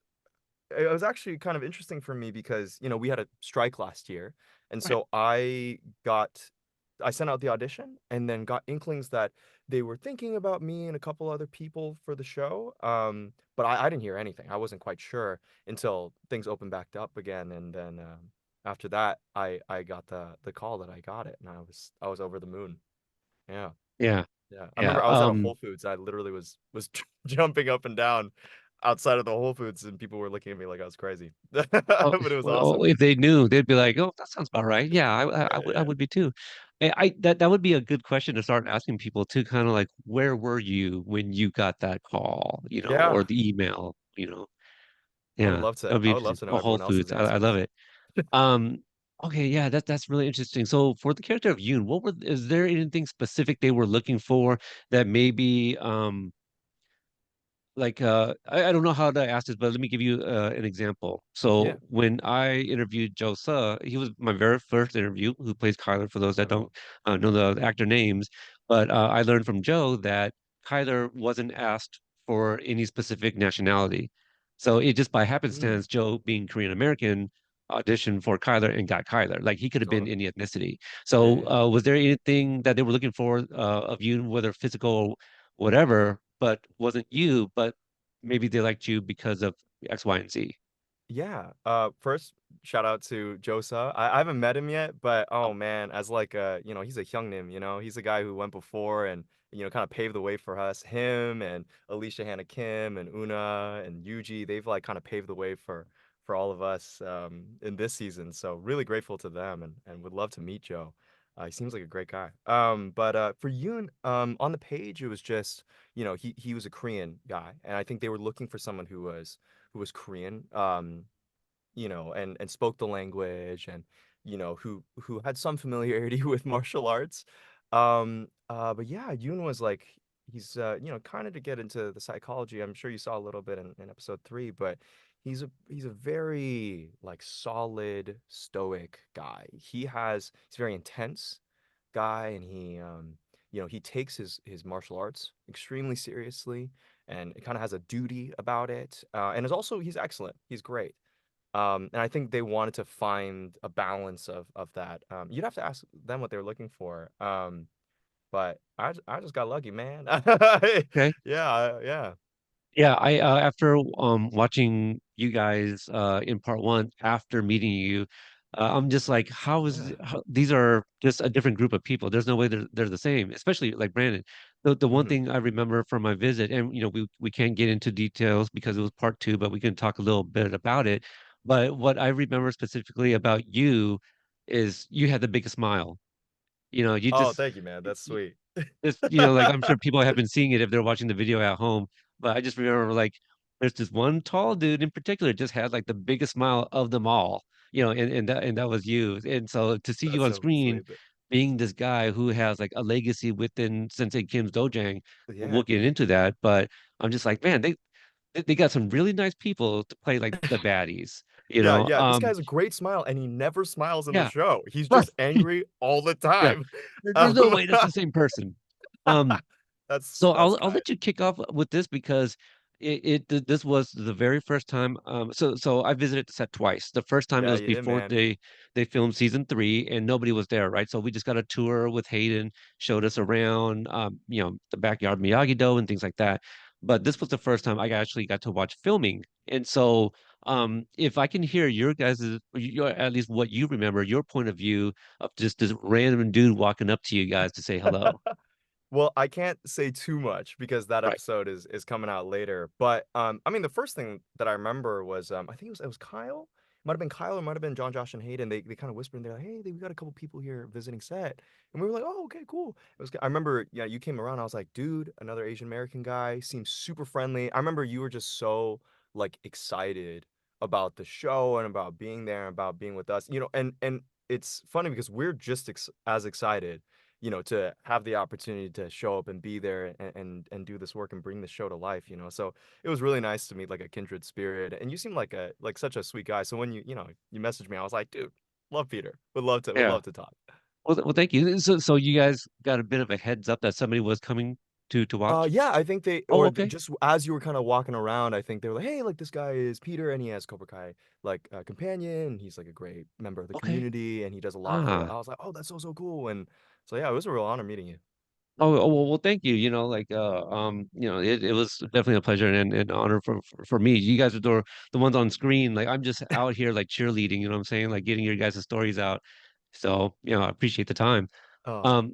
[SPEAKER 2] It was actually kind of interesting for me because, we had a strike last year. And
[SPEAKER 1] Right.
[SPEAKER 2] so I sent out the audition and then got inklings that they were thinking about me and a couple other people for the show. But I didn't hear anything. I wasn't quite sure until things opened back up again. And then after that, I got the call that I got it, and I was over the moon. Yeah.
[SPEAKER 1] Yeah.
[SPEAKER 2] Yeah, I
[SPEAKER 1] Yeah.
[SPEAKER 2] remember I was at a Whole Foods. I literally was jumping up and down outside of the Whole Foods, and people were looking at me like I was crazy.
[SPEAKER 1] Oh,
[SPEAKER 2] But it was
[SPEAKER 1] well,
[SPEAKER 2] awesome.
[SPEAKER 1] if they knew, they'd be like, "Oh, that sounds about right." Yeah,
[SPEAKER 2] Yeah,
[SPEAKER 1] I
[SPEAKER 2] yeah,
[SPEAKER 1] would be too. That would be a good question to start asking people too, kind of like, where were you when you got that call, or
[SPEAKER 2] yeah.
[SPEAKER 1] the email.
[SPEAKER 2] I would
[SPEAKER 1] Yeah,
[SPEAKER 2] love
[SPEAKER 1] that
[SPEAKER 2] to.
[SPEAKER 1] would be
[SPEAKER 2] I would love
[SPEAKER 1] interesting.
[SPEAKER 2] to know
[SPEAKER 1] Oh, Whole
[SPEAKER 2] everyone else's
[SPEAKER 1] Foods. I love
[SPEAKER 2] answers.
[SPEAKER 1] it. Um, okay, yeah, that's really interesting. So for the character of Yoon, is there anything specific they were looking for that maybe like I don't know how to ask this, but let me give you an example.
[SPEAKER 2] Yeah,
[SPEAKER 1] So when I interviewed Joe Suh, he was my very first interview, who plays Kyler for those that don't
[SPEAKER 2] incredible.
[SPEAKER 1] know the actor names. But I learned from Joe that Kyler wasn't asked for any specific nationality. So it just by
[SPEAKER 2] Mm,
[SPEAKER 1] happenstance, Joe being Korean American auditioned for Kyler and got Kyler. Like he could have been
[SPEAKER 2] totally.
[SPEAKER 1] any ethnicity.
[SPEAKER 2] Yeah,
[SPEAKER 1] So
[SPEAKER 2] yeah.
[SPEAKER 1] was there anything that they were looking for of you, whether physical or whatever, but wasn't you, but maybe they liked you because of X, Y, and Z?
[SPEAKER 2] Yeah. First, shout out to Josa. I haven't met him yet, but
[SPEAKER 1] Oh,
[SPEAKER 2] oh man, as like he's a Hyungnim, he's a guy who went before and kind of paved the way for us. Him and Alicia Hannah Kim and Una and Yuji, they've like kind of paved the way for all of us in this season. So really grateful to them and would love to meet Joe. He seems like a great guy. But for Yoon, on the page, it was just, he was a Korean guy, and I think they were looking for someone who was Korean, and spoke the language and who had some familiarity with martial arts. But yeah, Yoon was like he's kind of to get into the psychology. I'm sure you saw a little bit in episode 3, but he's a very like solid stoic guy. He's very intense guy, and he takes his martial arts extremely seriously, and it kind of has a duty about it. And is also he's excellent. He's great. And I think they wanted to find a balance of that. You'd have to ask them what they were looking for. But I just got lucky, man.
[SPEAKER 1] okay.
[SPEAKER 2] Yeah, yeah.
[SPEAKER 1] Yeah, I after watching you guys in part one after meeting you, I'm just like,
[SPEAKER 2] Yeah.
[SPEAKER 1] these are just a different group of people. There's no way they're the same, especially like Brandon. The one
[SPEAKER 2] Hmm.
[SPEAKER 1] thing I remember from my visit, and we can't get into details because it was part two, but we can talk a little bit about it. But what I remember specifically about you is you had the biggest smile. You
[SPEAKER 2] Oh,
[SPEAKER 1] just
[SPEAKER 2] thank you, man. That's sweet.
[SPEAKER 1] it's like I'm sure people have been seeing it if they're watching the video at home, but I just remember like there's this one tall dude in particular just had like the biggest smile of them all, and that was you. And so to see you
[SPEAKER 2] That's
[SPEAKER 1] on
[SPEAKER 2] so
[SPEAKER 1] screen
[SPEAKER 2] sweet.
[SPEAKER 1] being this guy who has like a legacy within Sensei Kim's dojang, we'll
[SPEAKER 2] Yeah.
[SPEAKER 1] get into that, but I'm just like, man, they got some really nice people to play like the baddies, you
[SPEAKER 2] Yeah,
[SPEAKER 1] know.
[SPEAKER 2] yeah. This guy has a great smile, and he never smiles in the
[SPEAKER 1] Yeah,
[SPEAKER 2] show. He's
[SPEAKER 1] right.
[SPEAKER 2] just angry all the
[SPEAKER 1] Yeah.
[SPEAKER 2] time.
[SPEAKER 1] There's no
[SPEAKER 2] Um,
[SPEAKER 1] way that's the same person. Um, So
[SPEAKER 2] that's
[SPEAKER 1] I'll
[SPEAKER 2] tight.
[SPEAKER 1] let you kick off with this because this was the very first time. So I visited the set twice. The first time it
[SPEAKER 2] Yeah,
[SPEAKER 1] was
[SPEAKER 2] you did,
[SPEAKER 1] before
[SPEAKER 2] man.
[SPEAKER 1] they filmed season three, and nobody was there, right? So we just got a tour with Hayden, showed us around, the backyard Miyagi-Do and things like that. But this was the first time I actually got to watch filming, and so if I can hear at least what you remember, your point of view of just this random dude walking up to you guys to say hello,
[SPEAKER 2] Well, I can't say too much because that
[SPEAKER 1] right?
[SPEAKER 2] episode is coming out later. But I mean, the first thing that I remember was I think it was Kyle. It might have been Kyle, or might have been John, Josh, and Hayden. They kind of whispered in there, like, "Hey, we got a couple people here visiting set," and we were like, "Oh, okay, cool." I remember, yeah, you came around. I was like, "Dude, another Asian American guy seems super friendly." I remember you were just so like excited about the show and about being there and about being with us. And it's funny because we're just as excited to have the opportunity to show up and be there and do this work and bring the show to life. So it was really nice to meet like a kindred spirit. And you seem like such a sweet guy. So when you messaged me, I was like, dude, love Peter. Would
[SPEAKER 1] Yeah.
[SPEAKER 2] love to talk.
[SPEAKER 1] Well, thank you. So you guys got a bit of a heads up that somebody was coming to watch?
[SPEAKER 2] Yeah, I think
[SPEAKER 1] Oh, okay.
[SPEAKER 2] just as you were kind of walking around, I think they were like, "Hey, like this guy is Peter, and he has Cobra Kai like a companion. He's like a great member of the
[SPEAKER 1] Okay.
[SPEAKER 2] community, and he does a lot for."
[SPEAKER 1] Ah.
[SPEAKER 2] I was like, "Oh, that's so cool!" And so yeah, it was a real honor meeting you.
[SPEAKER 1] Well, thank you. It was definitely a pleasure and an honor for me. You guys are the ones on screen. Like I'm just out here like cheerleading, you know what I'm saying? Like getting your guys' stories out. So, I appreciate the time.
[SPEAKER 2] Oh,
[SPEAKER 1] Um,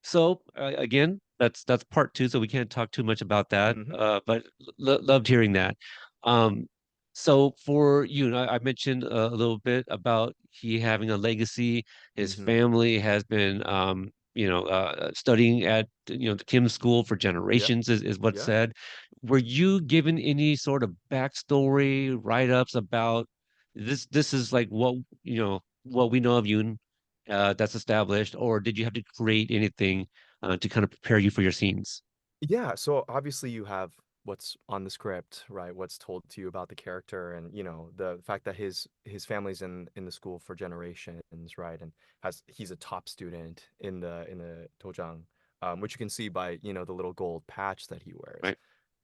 [SPEAKER 1] so again, that's part two, so we can't talk too much about that.
[SPEAKER 2] hmm,
[SPEAKER 1] But loved hearing that. Um, so for you, and I mentioned a little bit about he having a legacy. His
[SPEAKER 2] hmm,
[SPEAKER 1] family has been, studying at the Kim School for
[SPEAKER 2] yeah,
[SPEAKER 1] generations, is what's
[SPEAKER 2] yeah.
[SPEAKER 1] said. Were you given any sort of backstory write-ups about this? This is like what we know of you that's established, or did you have to create anything to kind of prepare you for your scenes?
[SPEAKER 2] Yeah, so obviously you have what's on the script, right? What's told to you about the character and the fact that his family's in the school for generations, right? And he's a top student in the Tojang which you can see by, the little gold patch that he wears.
[SPEAKER 1] Right.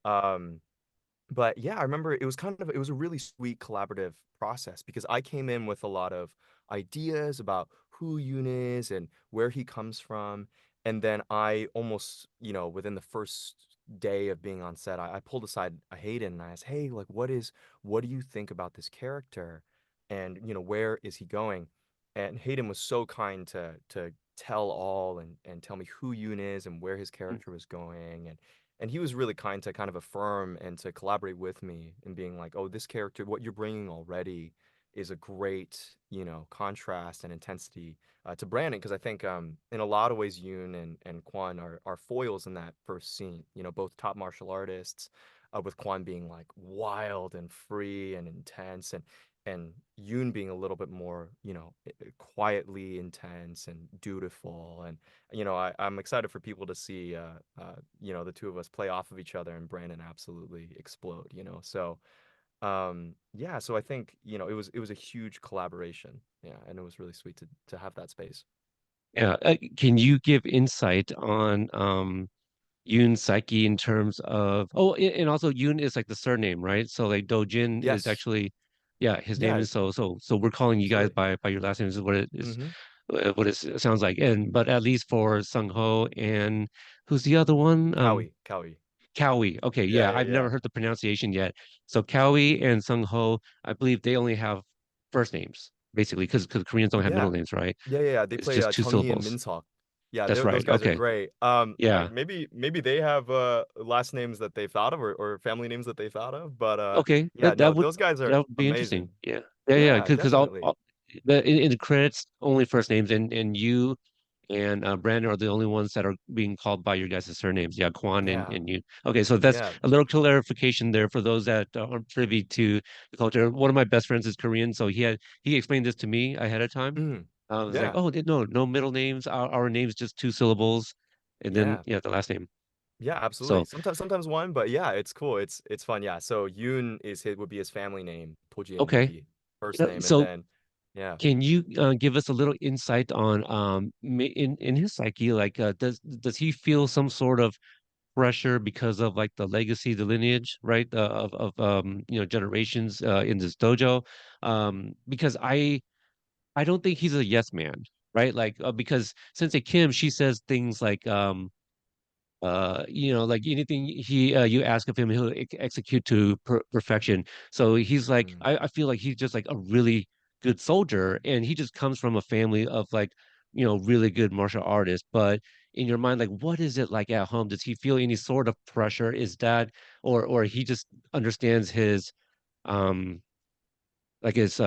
[SPEAKER 2] Um, but yeah, I remember it was a really sweet collaborative process because I came in with a lot of ideas about who Yoon is and where he comes from. And then I almost, within the first day of being on set, I pulled aside a Hayden and I asked, hey, like what do you think about this character? And, where is he going? And Hayden was so kind to tell all and tell me who Yoon is and where his
[SPEAKER 1] Mm.
[SPEAKER 2] character was going. And he was really kind to kind of affirm and to collaborate with me in being like, oh, this character, what you're bringing already is a great, contrast and intensity to Brandon. Because I think in a lot of ways, Yoon and Kwan are foils in that first scene, both top martial artists, with Kwan being like wild and free and intense. And Yoon being a little bit more, quietly intense and dutiful. And I'm excited for people to see, the two of us play off of each other and Brandon absolutely explode, So, yeah, so I think, it was a huge collaboration. Yeah, and it was really sweet to have that space.
[SPEAKER 1] Yeah. Can you give insight on Yoon's psyche in terms of and also Yoon is like the surname, right? So like Do-Jin is
[SPEAKER 2] Yes.
[SPEAKER 1] actually, yeah, his name
[SPEAKER 2] Yeah,
[SPEAKER 1] is so we're calling you guys
[SPEAKER 2] absolutely.
[SPEAKER 1] by your last name is what it is,
[SPEAKER 2] Mm-hmm.
[SPEAKER 1] what it sounds like. And but at least for Sung Ho and who's the other one?
[SPEAKER 2] Cowie.
[SPEAKER 1] Cowie. Okay,
[SPEAKER 2] Yeah,
[SPEAKER 1] yeah,
[SPEAKER 2] yeah,
[SPEAKER 1] I've
[SPEAKER 2] yeah.
[SPEAKER 1] never heard the pronunciation yet. So Cowie and Sung Ho, I believe they only have first names basically because Koreans don't have middle
[SPEAKER 2] Yeah.
[SPEAKER 1] names, right?
[SPEAKER 2] Yeah. They
[SPEAKER 1] It's
[SPEAKER 2] play
[SPEAKER 1] just two
[SPEAKER 2] Chung Hee and
[SPEAKER 1] syllables.
[SPEAKER 2] Min Seok. Yeah,
[SPEAKER 1] That's
[SPEAKER 2] those
[SPEAKER 1] right.
[SPEAKER 2] guys are
[SPEAKER 1] Okay.
[SPEAKER 2] great.
[SPEAKER 1] Yeah.
[SPEAKER 2] Maybe they have last names that they've thought of or family names that they thought of, but
[SPEAKER 1] Okay,
[SPEAKER 2] yeah, no, those guys are
[SPEAKER 1] that would be interesting.
[SPEAKER 2] amazing.
[SPEAKER 1] Yeah, yeah.
[SPEAKER 2] Yeah,
[SPEAKER 1] Because
[SPEAKER 2] definitely.
[SPEAKER 1] in the credits only first names, and you and Brandon are the only ones that are being called by your guys' surnames. Yeah, Kwan
[SPEAKER 2] Yeah.
[SPEAKER 1] and you. Okay, so that's
[SPEAKER 2] Yeah.
[SPEAKER 1] a little clarification there for those that aren't privy to the culture. One of my best friends is Korean, so he explained this to me ahead of time.
[SPEAKER 2] Mm.
[SPEAKER 1] I was like,
[SPEAKER 2] Yeah.
[SPEAKER 1] oh, no middle names. Our names just two syllables, and then
[SPEAKER 2] Yeah.
[SPEAKER 1] yeah, the last name.
[SPEAKER 2] Yeah, absolutely.
[SPEAKER 1] So
[SPEAKER 2] Sometimes one, but yeah, it's cool. It's fun. Yeah. So Yoon would be his family name. Tojian would
[SPEAKER 1] okay,
[SPEAKER 2] be first name, and
[SPEAKER 1] so
[SPEAKER 2] then yeah.
[SPEAKER 1] can you give us a little insight on in his psyche? Like, does he feel some sort of pressure because of like the legacy, the lineage, right? Of generations in this dojo. Because I don't think he's a yes man, right? Like because Sensei Kim, she says things like like anything you ask of him he'll execute to perfection. So he's like
[SPEAKER 2] Mm.
[SPEAKER 1] I feel like he's just like a really good soldier, and he just comes from a family of like really good martial artists. But in your mind, like what is it like at home? Does he feel any sort of pressure? Is that or he just understands um like his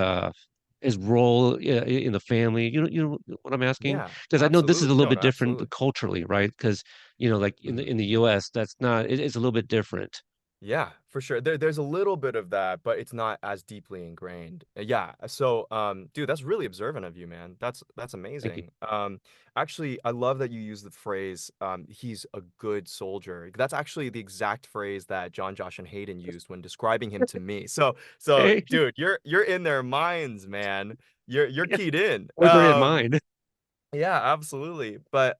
[SPEAKER 1] role in the family. You know what I'm asking?
[SPEAKER 2] Yeah,
[SPEAKER 1] Because I know this is a
[SPEAKER 2] absolutely.
[SPEAKER 1] little
[SPEAKER 2] No,
[SPEAKER 1] bit
[SPEAKER 2] no,
[SPEAKER 1] different
[SPEAKER 2] absolutely.
[SPEAKER 1] culturally, right? Because like in
[SPEAKER 2] Mhm.
[SPEAKER 1] the US, that's not. It's a little bit different.
[SPEAKER 2] Yeah, for sure. There's a little bit of that, but it's not as deeply ingrained. Yeah. So, dude, that's really observant of you, man. That's
[SPEAKER 1] Thank you.
[SPEAKER 2] amazing. Actually, I love that you use the phrase, he's a good soldier. That's actually the exact phrase that John, Josh, and Hayden used when describing him to me. So,
[SPEAKER 1] Hey,
[SPEAKER 2] dude, you're in their minds, man. You're
[SPEAKER 1] yeah,
[SPEAKER 2] keyed in.
[SPEAKER 1] or they're in mine.
[SPEAKER 2] Yeah, absolutely. But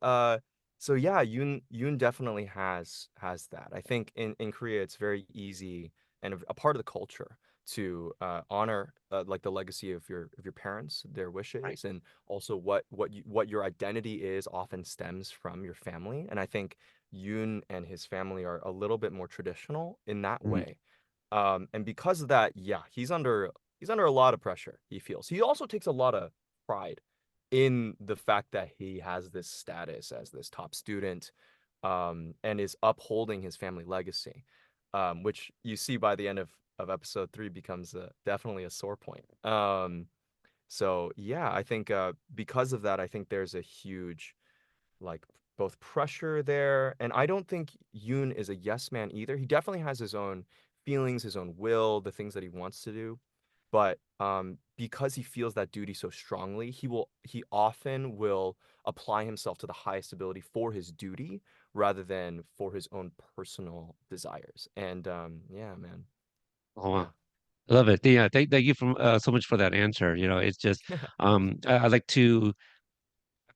[SPEAKER 2] so yeah, Yoon definitely has that. I think in Korea it's very easy and a part of the culture to honor like the legacy of your parents, their
[SPEAKER 1] Right.
[SPEAKER 2] wishes, and also what your identity is often stems from your family. And I think Yoon and his family are a little bit more traditional in that
[SPEAKER 1] Mm.
[SPEAKER 2] way. And because of that, yeah, he's under a lot of pressure, he feels. He also takes a lot of pride in the fact that he has this status as this top student, and is upholding his family legacy, which you see by the end of episode 3 becomes definitely a sore point. So yeah, I think because of that, I think there's a huge like both pressure there, and I don't think Yoon is a yes man either. He definitely has his own feelings, his own will, the things that he wants to do. But because he feels that duty so strongly, he often will apply himself to the highest ability for his duty rather than for his own personal desires. And yeah, man.
[SPEAKER 1] Oh, wow.
[SPEAKER 2] Yeah.
[SPEAKER 1] I love it. Yeah, thank you so much for that answer. It's just I like to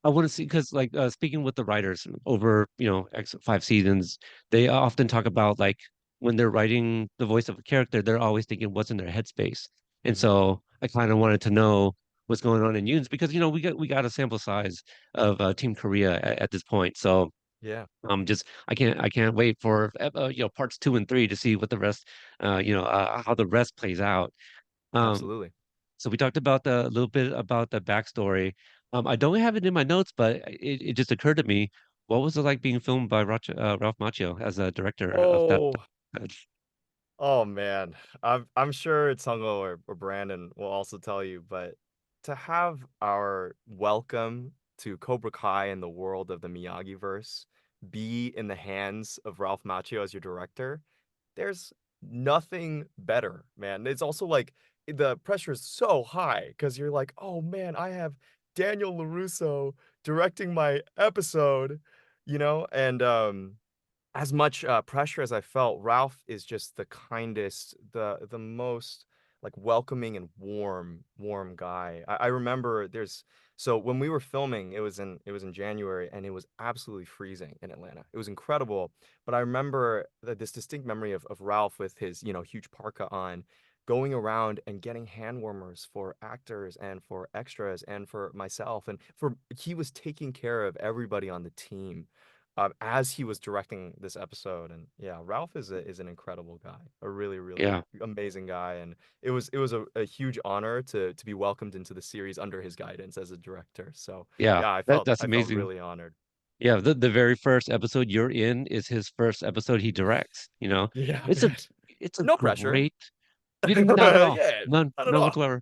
[SPEAKER 1] I want to see because speaking with the writers over X 5 seasons, they often talk about like when they're writing the voice of a character, they're always thinking what's in their headspace. And
[SPEAKER 2] Hmm.
[SPEAKER 1] so I kind of wanted to know what's going on in Yoon's because we got a sample size of Team Korea at this point. So
[SPEAKER 2] Yeah,
[SPEAKER 1] just I can't wait for parts 2 and 3 to see what the rest how the rest plays out. Um,
[SPEAKER 2] absolutely.
[SPEAKER 1] so we talked about a little bit about the backstory. I don't have it in my notes, but it just occurred to me. What was it like being filmed by Ralph Macchio as a director of that?
[SPEAKER 2] Oh, oh man. I'm sure Tsungo or Brandon will also tell you, but to have our welcome to Cobra Kai and the world of the Miyagi verse be in the hands of Ralph Macchio as your director, there's nothing better, man. It's also like the pressure is so high because you're like, oh man, I have Daniel LaRusso directing my episode, and as much pressure as I felt, Ralph is just the kindest, the most like welcoming and warm guy. I remember so when we were filming, it was in January and it was absolutely freezing in Atlanta. It was incredible, but I remember this distinct memory of Ralph with his huge parka on, going around and getting hand warmers for actors and for extras and for myself, and for he was taking care of everybody on the team as he was directing this episode. And yeah, Ralph is an incredible guy, a really really
[SPEAKER 1] Yeah,
[SPEAKER 2] amazing guy, and it was a huge honor to be welcomed into the series under his guidance as a director. So
[SPEAKER 1] yeah,
[SPEAKER 2] yeah, I
[SPEAKER 1] that
[SPEAKER 2] felt
[SPEAKER 1] that's
[SPEAKER 2] I felt
[SPEAKER 1] amazing.
[SPEAKER 2] really honored.
[SPEAKER 1] Yeah, the very first episode you're in is his first episode he directs.
[SPEAKER 2] Yeah,
[SPEAKER 1] It's a
[SPEAKER 2] man.
[SPEAKER 1] it's a
[SPEAKER 2] No pressure.
[SPEAKER 1] great, not at all,
[SPEAKER 2] Yeah, not at
[SPEAKER 1] none
[SPEAKER 2] all.
[SPEAKER 1] whatsoever.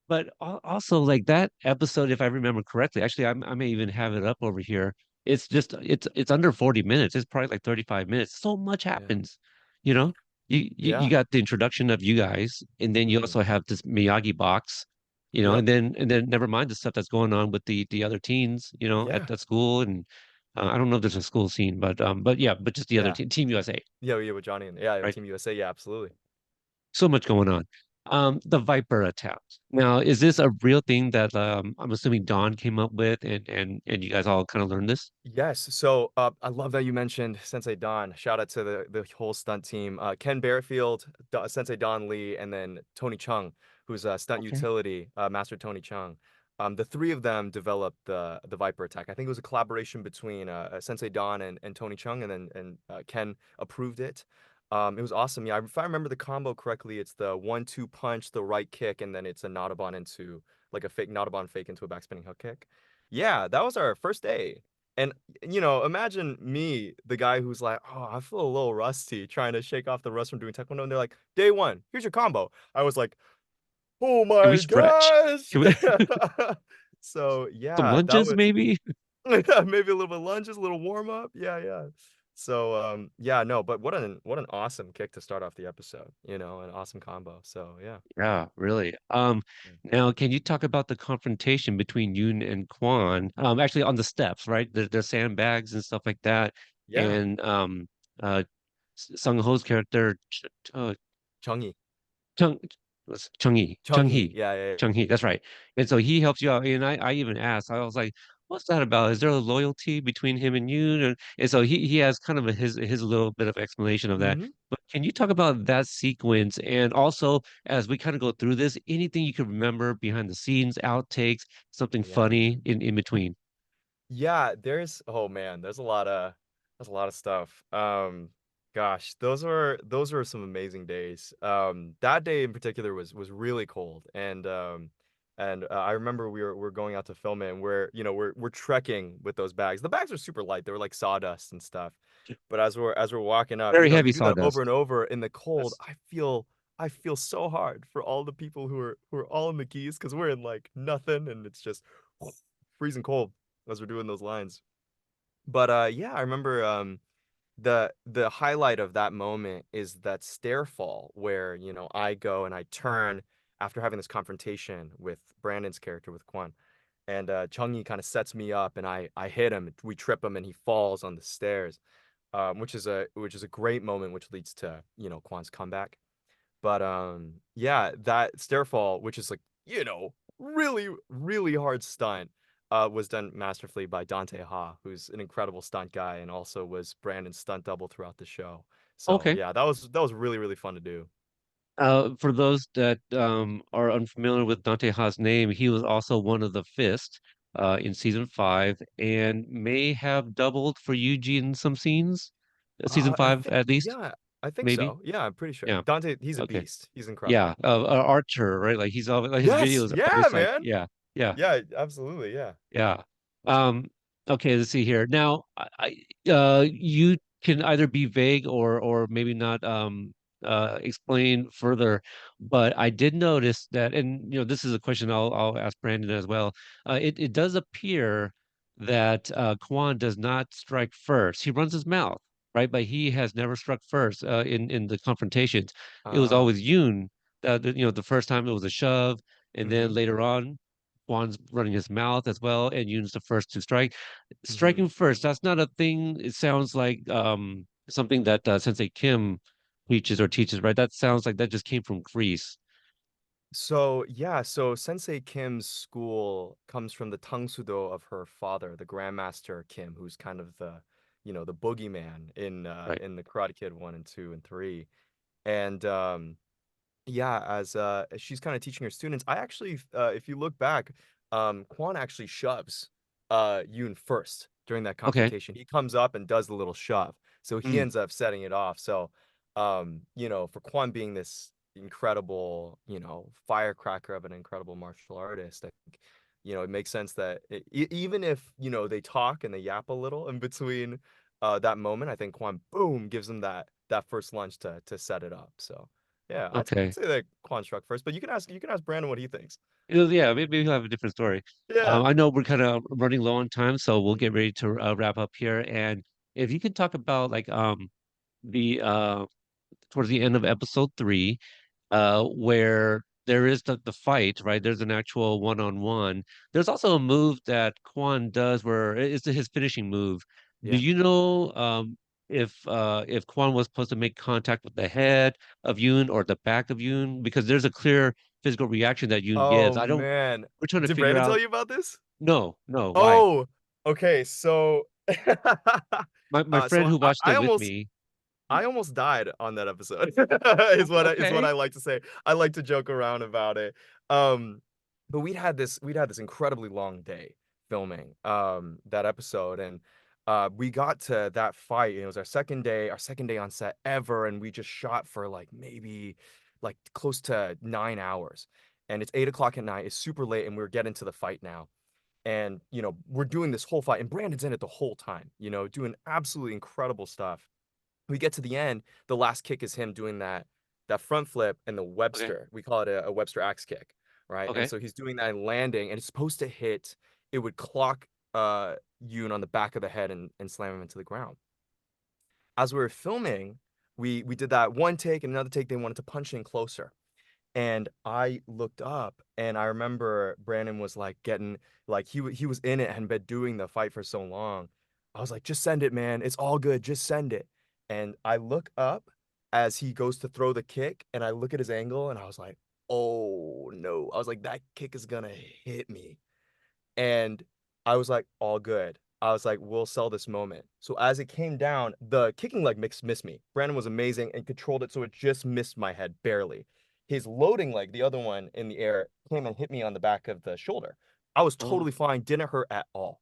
[SPEAKER 1] But also like that episode, if I remember correctly, actually I may even have it up over here. It's under 40 minutes. It's probably like 35 minutes. So much
[SPEAKER 2] Yeah.
[SPEAKER 1] happens, you know. You
[SPEAKER 2] Yeah.
[SPEAKER 1] got the introduction of you guys, and then you
[SPEAKER 2] Hmm.
[SPEAKER 1] also have this Miyagi box,
[SPEAKER 2] Yep.
[SPEAKER 1] and then never mind the stuff that's going on with the other teens, at
[SPEAKER 2] Yeah.
[SPEAKER 1] that school. And I don't know if there's a school scene, but yeah, but just the other
[SPEAKER 2] Yeah.
[SPEAKER 1] team USA,
[SPEAKER 2] Yeah, yeah, with Johnny and yeah,
[SPEAKER 1] right?
[SPEAKER 2] Team USA, yeah, absolutely.
[SPEAKER 1] So much going on. The Viper attack. Now, is this a real thing that I'm assuming Don came up with and you guys all kind of learned this?
[SPEAKER 2] Yes. So I love that you mentioned Sensei Don. Shout out to the whole stunt team. Ken Barrefield, Sensei Don Lee, and then Tony Chung, who's a stunt
[SPEAKER 1] Okay.
[SPEAKER 2] utility, Master Tony Chung. The three of them developed the Viper attack. I think it was a collaboration between Sensei Don and Tony Chung, and then Ken approved it. It was awesome. Yeah, if I remember the combo correctly, it's the 1-2 punch, the right kick, and then it's a Notabon into like a fake Notabon fake into a backspinning hook kick. Yeah, that was our first day. And imagine me, the guy who's like, "Oh, I feel a little rusty," trying to shake off the rust from doing taekwondo, and they're like, "Day one, here's your combo." I was like, "Oh
[SPEAKER 1] Can we
[SPEAKER 2] my
[SPEAKER 1] stretch?
[SPEAKER 2] gosh!"
[SPEAKER 1] Can we
[SPEAKER 2] So
[SPEAKER 1] some
[SPEAKER 2] yeah, that
[SPEAKER 1] lunges
[SPEAKER 2] was
[SPEAKER 1] maybe?
[SPEAKER 2] maybe a little bit of lunges, a little warm up. Yeah, yeah. So yeah, no, but what an awesome kick to start off the episode. An awesome combo. So yeah.
[SPEAKER 1] Yeah, really. Now can you talk about the confrontation between Yoon and Kwan? Actually on the steps, right? There's sandbags and stuff like that.
[SPEAKER 2] Yeah,
[SPEAKER 1] And uh Sung Ho's character
[SPEAKER 2] Chungi,
[SPEAKER 1] Chung what's Chung-hee,
[SPEAKER 2] Chungi.
[SPEAKER 1] Chung-hee,
[SPEAKER 2] Yeah, yeah,
[SPEAKER 1] Chung-hee, that's right. And so he helps you out. And I even asked, I was like, what's that about? Is there a loyalty between him and you? And so he has kind of his little bit of explanation of
[SPEAKER 2] yeah.
[SPEAKER 1] that. But can you talk about that sequence? And also, as we kind of go through this, anything you can remember behind the scenes, outtakes, something
[SPEAKER 2] Yeah.
[SPEAKER 1] funny in between?
[SPEAKER 2] Yeah, oh man, there's a lot of stuff. Gosh, those were some amazing days. That day in particular was really cold, and I remember we were going out to film it, and we're trekking with those bags. The bags are super light; they were like sawdust and stuff. But as we're walking up,
[SPEAKER 1] Very
[SPEAKER 2] you
[SPEAKER 1] heavy
[SPEAKER 2] do that over
[SPEAKER 1] sawdust.
[SPEAKER 2] and over in the cold.
[SPEAKER 1] That's
[SPEAKER 2] I feel so hard for all the people who are all in the keys because we're in like nothing, and it's just freezing cold as we're doing those lines. But yeah, I remember the highlight of that moment is that stair fall where, I go and I turn after having this confrontation with Brandon's character with Kwan. And Chung-Yi kind of sets me up and I hit him, we trip him and he falls on the stairs. Which is a great moment which leads to, Kwan's comeback. But yeah, that stair fall, which is like, really, really hard stunt. was done masterfully by Dante Ha, who's an incredible stunt guy and also was Brandon's stunt double throughout the show. So
[SPEAKER 1] Okay.
[SPEAKER 2] yeah, that was really really fun to do.
[SPEAKER 1] For those that are unfamiliar with Dante Ha's name, he was also one of the Fist in season five and may have doubled for Yuji in some scenes. Season
[SPEAKER 2] I
[SPEAKER 1] five,
[SPEAKER 2] think
[SPEAKER 1] at least,
[SPEAKER 2] yeah, I think
[SPEAKER 1] maybe.
[SPEAKER 2] so. Yeah, I'm pretty sure.
[SPEAKER 1] Yeah.
[SPEAKER 2] Dante, he's a
[SPEAKER 1] Okay.
[SPEAKER 2] beast. He's
[SPEAKER 1] Yeah.
[SPEAKER 2] incredible.
[SPEAKER 1] Archer, right? Like he's always like his
[SPEAKER 2] Yes,
[SPEAKER 1] videos are
[SPEAKER 2] yeah,
[SPEAKER 1] always like,
[SPEAKER 2] man.
[SPEAKER 1] yeah, yeah.
[SPEAKER 2] Yeah, absolutely, yeah.
[SPEAKER 1] Yeah. Um, okay, let's see here. Now, you can either be vague or maybe not explain further, but I did notice that, and this is a question I'll ask Brandon as well. It does appear that Kwan does not strike first. He runs his mouth, right? But he has never struck first in the confrontations. It was
[SPEAKER 2] Ah,
[SPEAKER 1] always Yoon. The first time it was a shove, and then
[SPEAKER 2] mm-hmm,
[SPEAKER 1] later on Juan's running his mouth as well, and Yoon's the first to strike.
[SPEAKER 2] mm-hmm.
[SPEAKER 1] Striking first, that's not a thing. It sounds like something that Sensei Kim preaches or teaches, right? That sounds like that just came from Greece.
[SPEAKER 2] So yeah, so Sensei Kim's school comes from the Tang Sudo of her father, the Grandmaster Kim, who's kind of the boogeyman
[SPEAKER 1] Right.
[SPEAKER 2] in the Karate Kid 1 and 2 and 3. And yeah, as she's kind of teaching her students, I actually, if you look back, Quan actually shoves Yoon first during that
[SPEAKER 1] Okay.
[SPEAKER 2] confrontation. He comes up and does the little shove, so he
[SPEAKER 1] Mm,
[SPEAKER 2] ends up setting it off. So, for Quan being this incredible, firecracker of an incredible martial artist, I think, it makes sense that even if they talk and they yap a little in between that moment, I think Quan boom gives them that first lunge to set it up. So. Yeah, I'd
[SPEAKER 1] okay.
[SPEAKER 2] say that Quan struck first, but you can ask Brandon what he thinks.
[SPEAKER 1] Yeah, maybe we'll have a different story.
[SPEAKER 2] Yeah.
[SPEAKER 1] I know we're kind of running low on time, so we'll get ready to wrap up here. And if you could talk about like the towards the end of episode three, where there is the fight, right? There's an actual one-on-one. There's also a move that Quan does where it's his finishing move. Do
[SPEAKER 2] Yeah.
[SPEAKER 1] you know if Quan was supposed to make contact with the head of Yoon or the back of Yoon? Because there's a clear physical reaction that Yoon gives.
[SPEAKER 2] Oh
[SPEAKER 1] I don't,
[SPEAKER 2] man.
[SPEAKER 1] we're trying to
[SPEAKER 2] Did
[SPEAKER 1] figure
[SPEAKER 2] Brandon tell
[SPEAKER 1] out.
[SPEAKER 2] you about this?
[SPEAKER 1] No, no, why?
[SPEAKER 2] Oh, okay. So,
[SPEAKER 1] My
[SPEAKER 2] so
[SPEAKER 1] friend who
[SPEAKER 2] I,
[SPEAKER 1] watched it
[SPEAKER 2] I
[SPEAKER 1] with
[SPEAKER 2] almost
[SPEAKER 1] me.
[SPEAKER 2] I almost died on that episode. Is what I
[SPEAKER 1] Okay.
[SPEAKER 2] like to say. I like to joke around about it. Um, but we'd had this incredibly long day filming that episode, and we got to that fight, and it was our second day on set ever, and we just shot for like maybe like close to 9 hours. And it's 8 o'clock at night. It's super late, and we're getting to the fight now. And we're doing this whole fight, and Brandon's in it the whole time, doing absolutely incredible stuff. We get to the end, the last kick is him doing that front flip and the
[SPEAKER 1] Okay.
[SPEAKER 2] Webster. We call it a Webster axe kick, right? And
[SPEAKER 1] Okay.
[SPEAKER 2] so he's doing that and landing, and it's supposed to hit. It would clock Yoon on the back of the head and slam him into the ground. As we were filming, we did that one take and another take. They wanted to punch in closer. And I looked up and I remember Brandon was like getting like he was in it and been doing the fight for so long. I was like, just send it, man. It's all good. Just send it. And I look up as he goes to throw the kick and I look at his angle and I was like, oh no. I was like, that kick is gonna hit me. And I was like, all good. I was like, we'll sell this moment. So as it came down, the kicking leg missed me. Brandon was amazing and controlled it so it just missed my head barely. His loading leg, the other one in the air, came and hit me on the back of the shoulder. I was
[SPEAKER 1] Oh,
[SPEAKER 2] totally fine, didn't hurt at all.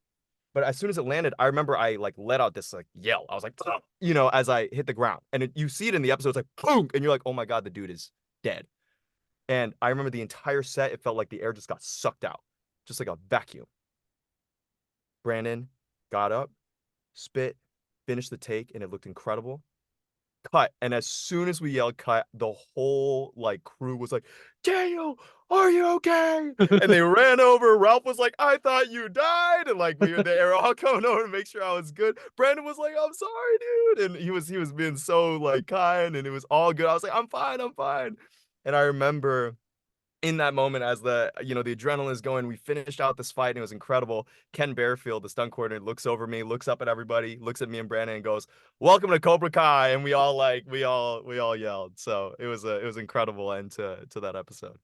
[SPEAKER 2] But as soon as it landed, I remember I like let out this like yell. I was like, "Ugh," as I hit the ground. And you see it in the episode, it's like boom, and you're like, oh my God, the dude is dead. And I remember the entire set, it felt like the air just got sucked out, just like a vacuum. Brandon got up, spit, finished the take, and it looked incredible. Cut. And as soon as we yelled cut, the whole like crew was like, Daniel, are you okay? And they ran over. Ralph was like, I thought you died. And like they were all coming over to make sure I was good. Brandon was like, I'm sorry, dude. And he was being so like kind and it was all good. I was like, I'm fine, I'm fine. And I remember in that moment as the adrenaline is going, we finished out this fight and it was incredible. Ken Bearfield, the stunt coordinator, looks over me, looks up at everybody, looks at me and Brandon and goes, welcome to Cobra Kai. And we all yelled. So it was incredible end to that episode.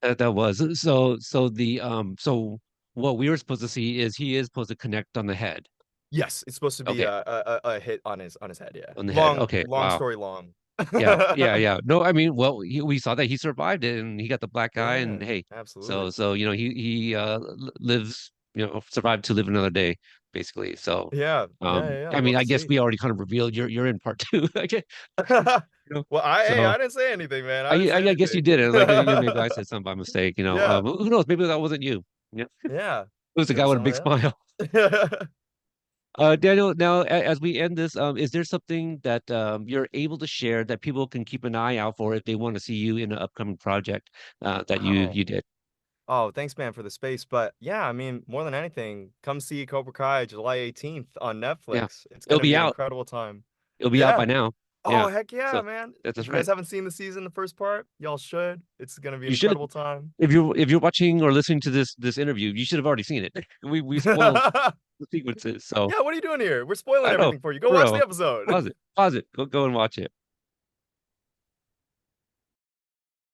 [SPEAKER 1] that was so the so what we were supposed to see is he is supposed to connect on the head.
[SPEAKER 2] Yes, it's supposed to be
[SPEAKER 1] Okay,
[SPEAKER 2] a hit on his head, yeah.
[SPEAKER 1] on the head.
[SPEAKER 2] Long
[SPEAKER 1] Okay,
[SPEAKER 2] long
[SPEAKER 1] wow.
[SPEAKER 2] story long.
[SPEAKER 1] Yeah, yeah, yeah. No, I mean, well, we saw that he survived it, and he got the black eye,
[SPEAKER 2] Yeah,
[SPEAKER 1] and hey,
[SPEAKER 2] absolutely.
[SPEAKER 1] so he lives, survived to live another day, basically. So,
[SPEAKER 2] Yeah, yeah, yeah, yeah,
[SPEAKER 1] I
[SPEAKER 2] we'll
[SPEAKER 1] mean,
[SPEAKER 2] have
[SPEAKER 1] I
[SPEAKER 2] to
[SPEAKER 1] guess
[SPEAKER 2] see.
[SPEAKER 1] we already kind of revealed you're in part two, okay, you know.
[SPEAKER 2] Well,
[SPEAKER 1] So
[SPEAKER 2] I didn't say anything, man. I didn't say
[SPEAKER 1] I guess you
[SPEAKER 2] anything.
[SPEAKER 1] did it. Like, maybe I said something by mistake, you know.
[SPEAKER 2] Yeah,
[SPEAKER 1] Who knows? Maybe that wasn't you. Yeah, it
[SPEAKER 2] yeah.
[SPEAKER 1] was the
[SPEAKER 2] Could
[SPEAKER 1] guy
[SPEAKER 2] be
[SPEAKER 1] with a big
[SPEAKER 2] somebody else.
[SPEAKER 1] smile. Daniel, now as we end this, is there something that you're able to share that people can keep an eye out for if they want to see you in an upcoming project that
[SPEAKER 2] Oh.
[SPEAKER 1] you did?
[SPEAKER 2] Oh, thanks, man, for the space. But yeah, I mean, more than anything, come see Cobra Kai July 18th on
[SPEAKER 1] Yeah,
[SPEAKER 2] Netflix. It's
[SPEAKER 1] it'll
[SPEAKER 2] gonna
[SPEAKER 1] be
[SPEAKER 2] be an
[SPEAKER 1] out.
[SPEAKER 2] incredible time.
[SPEAKER 1] It'll be out by
[SPEAKER 2] Yeah.
[SPEAKER 1] now.
[SPEAKER 2] Oh,
[SPEAKER 1] Yeah,
[SPEAKER 2] heck yeah,
[SPEAKER 1] so
[SPEAKER 2] man. If
[SPEAKER 1] that's
[SPEAKER 2] you guys
[SPEAKER 1] right.
[SPEAKER 2] haven't seen the season, the first part, y'all should. It's gonna be an
[SPEAKER 1] You should,
[SPEAKER 2] incredible time.
[SPEAKER 1] if you're watching or listening to this interview, you should have already seen it. We spoiled the sequences, so
[SPEAKER 2] Yeah, what are you doing here? We're spoiling
[SPEAKER 1] I know.
[SPEAKER 2] everything for you. Go watch the
[SPEAKER 1] Bro,
[SPEAKER 2] episode.
[SPEAKER 1] pause it, go and watch it.